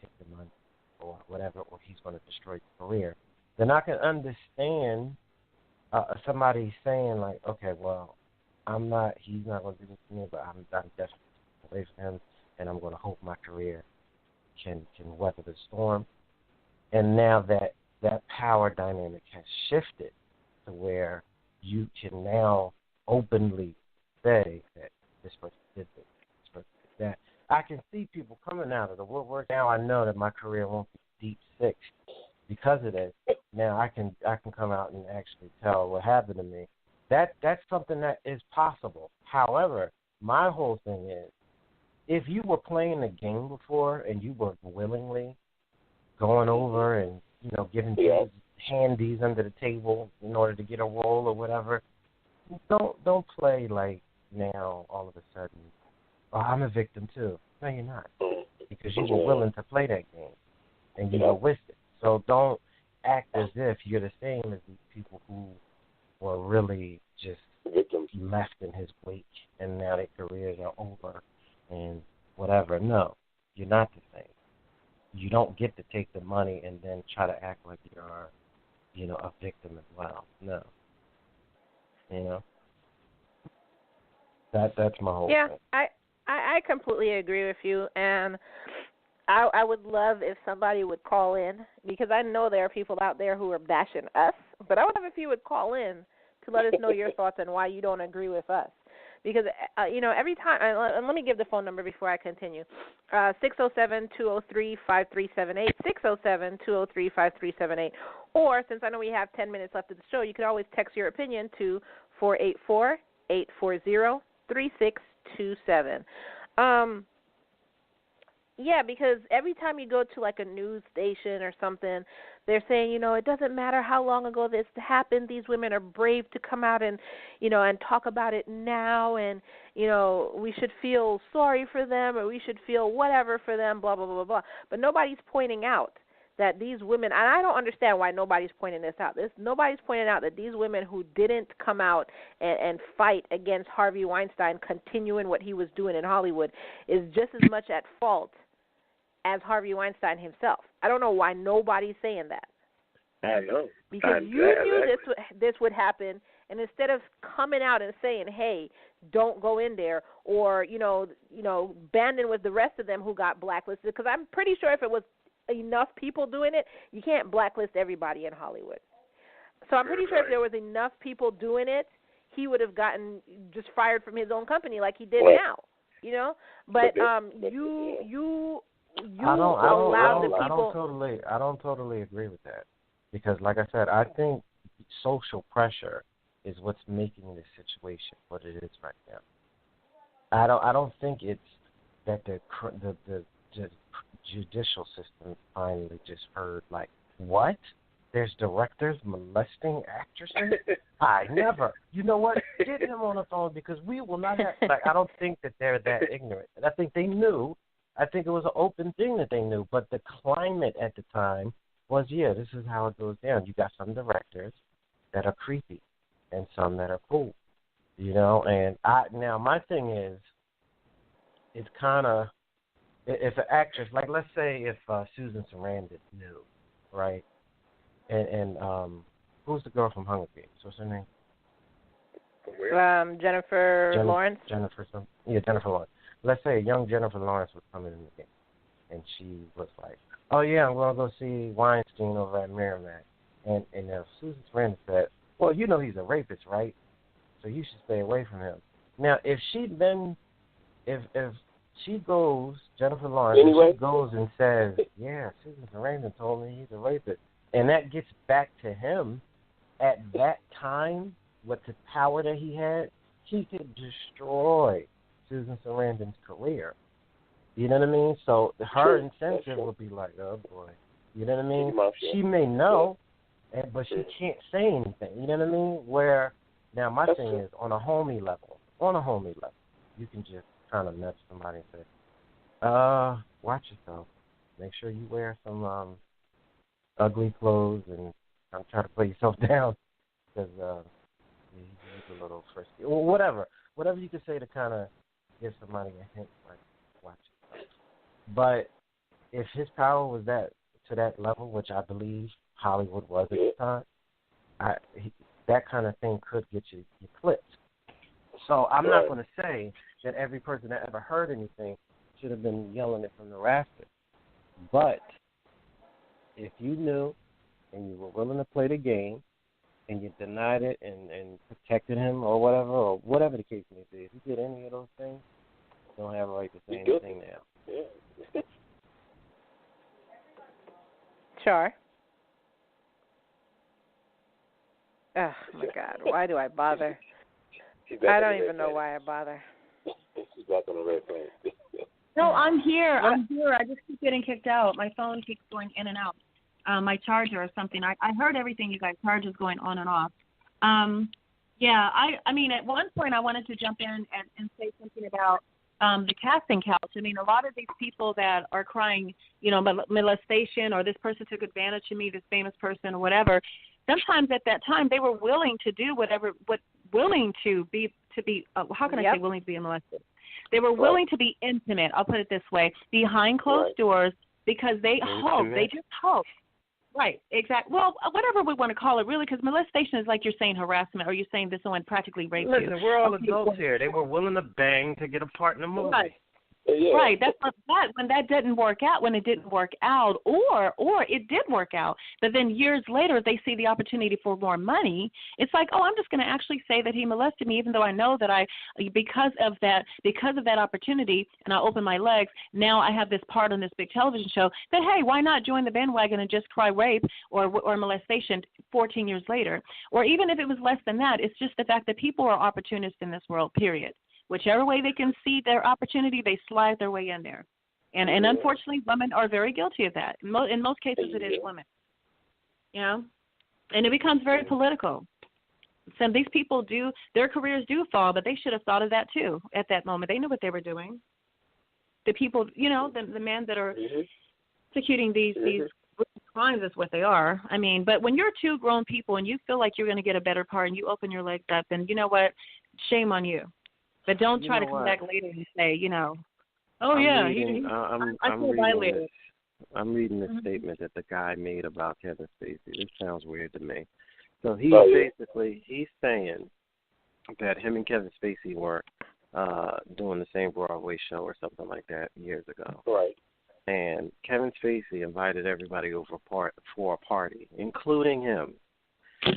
take the money, or whatever, or he's going to destroy your career, then I can understand somebody saying, like, okay, well, he's not going to do this to me, but I'm definitely away from him, and I'm going to hope my career can weather the storm. And now that power dynamic has shifted to where you can now openly say that this person did this person did that. I can see people coming out of the woodwork. Now I know that my career won't be deep six because of this. Now I can come out and actually tell what happened to me. That's something that is possible. However, my whole thing is, if you were playing the game before and you were willingly going over and giving people handies under the table in order to get a role or whatever, don't play like now all of a sudden, oh, I'm a victim too. No, you're not, because you were willing to play that game and you were with it. So don't act as if you're the same as these people who were really just left in his wake and now their careers are over and whatever. No, you're not the same. You don't get to take the money and then try to act like you are, a victim as well. No. That's my whole thing. I completely agree with you, and I would love if somebody would call in, because I know there are people out there who are bashing us, but I would love if you would call in to let us know your thoughts on why you don't agree with us. Because, every time, and let me give the phone number before I continue, 607-203-5378, 607-203-5378. Or, since I know we have 10 minutes left of the show, you could always text your opinion to 484-840-8255. 3627. Yeah, because every time you go to like a news station or something, they're saying, it doesn't matter how long ago this happened. These women are brave to come out and, and talk about it now, and, we should feel sorry for them, or we should feel whatever for them, blah, blah, blah, blah, blah. But nobody's pointing out that these women, and I don't understand why nobody's pointing this out. Nobody's pointing out that these women who didn't come out and fight against Harvey Weinstein continuing what he was doing in Hollywood is just as much at fault as Harvey Weinstein himself. I don't know why nobody's saying that. I know. Because you knew this would happen, and instead of coming out and saying, hey, don't go in there, or, banding with the rest of them who got blacklisted, because I'm pretty sure if it was enough people doing it, you can't blacklist everybody in Hollywood. So I'm pretty sure if there was enough people doing it, he would have gotten just fired from his own company like he did now, But you allowed the people. I don't totally agree with that, because, like I said, I think social pressure is what's making this situation what it is right now. I don't think it's that the judicial system finally just heard, like, what? There's directors molesting actresses? I never. You know what? Get him on the phone, because we will not have. Like, I don't think that they're that ignorant. And I think they knew. I think it was an open thing that they knew, but the climate at the time was, this is how it goes down. You got some directors that are creepy and some that are cool, And now my thing is, it's kind of, if an actress, like let's say if Susan Sarandon knew, right? And who's the girl from Hunger Games? What's her name? Jennifer Lawrence. Jennifer Lawrence. Let's say a young Jennifer Lawrence was coming in the game, and she was like, "Oh yeah, I'm going to go see Weinstein over at Merrimack," and Susan Sarandon said, "Well, he's a rapist, right? So you should stay away from him." Now, if she goes, Jennifer Lawrence, anyway, she goes and says, "Yeah, Susan Sarandon told me he's a rapist," and that gets back to him at that time with the power that he had, he could destroy Susan Sarandon's career. You know what I mean? So her incentive would be like, oh boy. You know what I mean? She may know, but she can't say anything. You know what I mean? Where now my thing is on a homie level, you can just kind of nudge somebody and say, watch yourself. Make sure you wear some ugly clothes and try to play yourself down, because he's a little frisky. Or whatever you can say to kind of give somebody a hint, like, watch yourself. But if his power was to that level, which I believe Hollywood was at the time, that kind of thing could get you clipped. So I'm not going to say that every person that ever heard anything should have been yelling it from the rafters. But if you knew and you were willing to play the game and you denied it and protected him or whatever the case may be, if you did any of those things, you don't have a right to say anything now. Yeah. Sure. Oh, my God. Why do I bother? I don't even know why I bother. She's back on the red phone. No, I'm here. I just keep getting kicked out. My phone keeps going in and out. My charger or something. I heard everything you guys. Charger's going on and off. I mean, at one point I wanted to jump in and say something about the casting couch. I mean, a lot of these people that are crying, molestation, or this person took advantage of me, this famous person or whatever, sometimes at that time they were willing to do willing to be how can I say willing to be molested? They were willing to be intimate, I'll put it this way, behind closed doors, because they just hope. Right, exactly. Well, whatever we want to call it, really, because molestation is like you're saying harassment, or you're saying this someone practically raped you. Listen, we're all adults here. They were willing to bang to get a part in a movie. Right. Yeah. Right. That's not that. When it didn't work out, or it did work out, but then years later they see the opportunity for more money. It's like, oh, I'm just going to actually say that he molested me, even though I know that because of that opportunity, and I open my legs. Now I have this part on this big television show. That hey, why not join the bandwagon and just cry rape or molestation 14 years later, or even if it was less than that. It's just the fact that people are opportunists in this world. Period. Whichever way they can see their opportunity, they slide their way in there. And unfortunately, women are very guilty of that. In most cases, it is women. You know? And it becomes very political. Some these people their careers do fall, but they should have thought of that too at that moment. They knew what they were doing. The people, you know, the men that are executing these crimes is what they are. I mean, but when you're two grown people and you feel like you're going to get a better part and you open your legs up, then you know what? Shame on you. But don't try to come back later and say, you know, I'm reading the statement that the guy made about Kevin Spacey. This sounds weird to me. So he's saying that him and Kevin Spacey were doing the same Broadway show or something like that years ago. Right. And Kevin Spacey invited everybody over for a party, including him.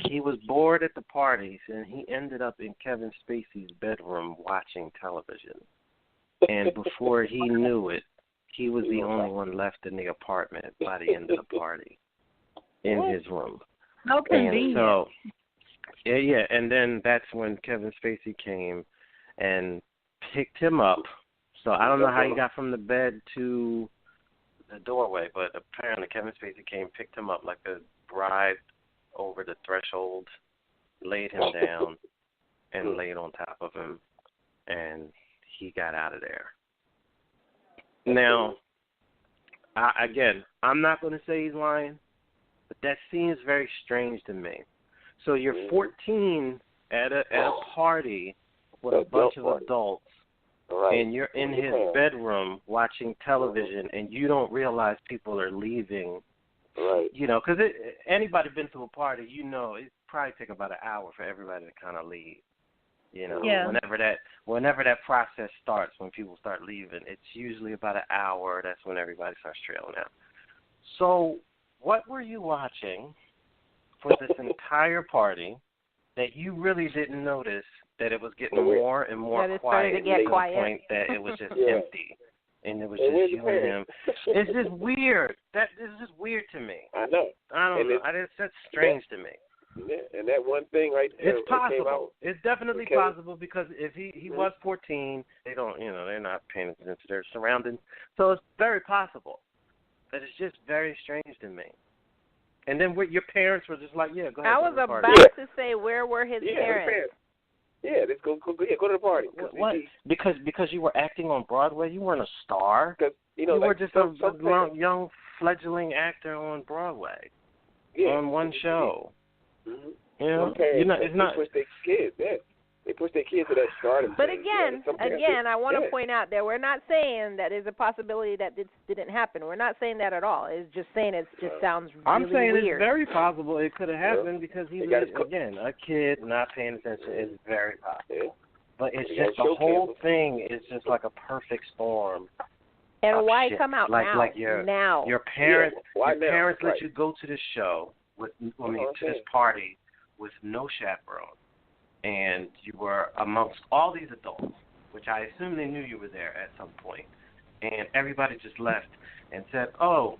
He was bored at the parties, and he ended up in Kevin Spacey's bedroom watching television. And before he knew it, he was the only one left in the apartment by the end of the party in his room. How convenient. And so, and then that's when Kevin Spacey came and picked him up. So I don't know how he got from the bed to the doorway, but apparently Kevin Spacey came, picked him up like a bride over the threshold, laid him down, and laid on top of him, and he got out of there. Now, I'm not going to say he's lying, but that seems very strange to me. So you're 14 at a party with a bunch of adults, and you're in his bedroom watching television, and you don't realize people are leaving. Right. You know, because anybody been to a party, you know, it probably take about an hour for everybody to kind of leave. You know, whenever that process starts, when people start leaving, it's usually about an hour. That's when everybody starts trailing out. So, what were you watching for this entire party that you really didn't notice that it was getting more and more quiet to the point that it was just empty? And it was just you and him. It's just weird. That is just weird to me. I know. I don't know. That's strange to me. Yeah, and that one thing right there. It's possible. It's definitely possible because if he was 14, they don't, you know, they're not paying attention to their surroundings. So it's very possible. But it's just very strange to me. And then your parents were just like, yeah, go ahead. I was about to say, where were his parents? Yeah, let's go to the party. What? Because you were acting on Broadway? You weren't a star? You know, you were just a young fledgling actor on Broadway on one show. Mm-hmm. You know, it's not. They push their kids. They push their kids to that stardom. But again, I want to point out that we're not saying that there's a possibility that this didn't happen. We're not saying that at all. It's just saying it just sounds really I'm saying weird. It's very possible it could have happened because he was, again, a kid not paying attention is very possible. Yeah. But it's just the whole thing is just like a perfect storm. And why come out now? Like your parents, let you go to this show to this party with no chaperone. And you were amongst all these adults, which I assume they knew you were there at some point. And everybody just left and said, oh,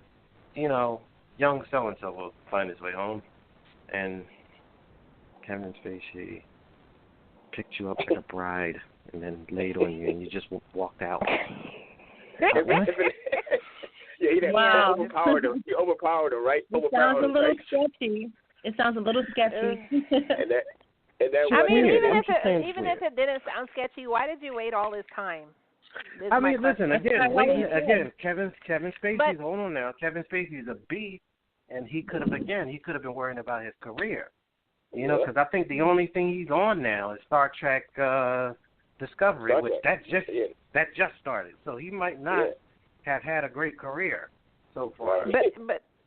you know, young so-and-so will find his way home. And Kevin Spacey picked you up like a bride and then laid on you, and you just walked out. Wow. You overpowered him, right? It sounds a little sketchy. It sounds a little sketchy. I mean, even if it didn't sound sketchy, why did you wait all this time? I mean, listen, again, Kevin Spacey's, hold on now, Kevin Spacey's a beast, and he could have been worrying about his career. You know, because I think the only thing he's on now is Star Trek Discovery, which that just started. So he might not have had a great career so far.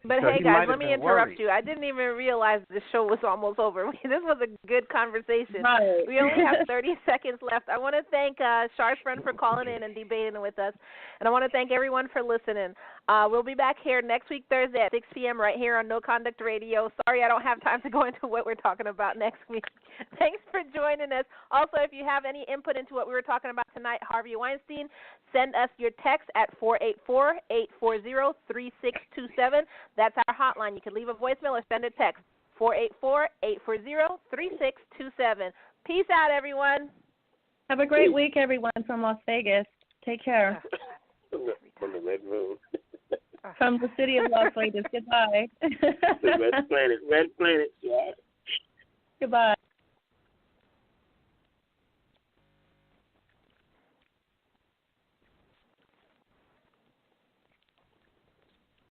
But so hey, guys, let me interrupt worried. you. I didn't even realize the show was almost over. This was a good conversation. Right. We only have 30 seconds left. I want to thank Sharfren for calling in and debating with us. And I want to thank everyone for listening. We'll be back here next week, Thursday at 6 p.m. right here on No Conduct Radio. Sorry I don't have time to go into what we're talking about next week. Thanks for joining us. Also, if you have any input into what we were talking about tonight, Harvey Weinstein, send us your text at 484-840-3627. That's our hotline. You can leave a voicemail or send a text, 484-840-3627. Peace out, everyone. Have a great week, everyone, from Las Vegas. Take care. From the Red Moon. From the city of Las Vegas. Goodbye. The Red Planet. Yeah. Goodbye.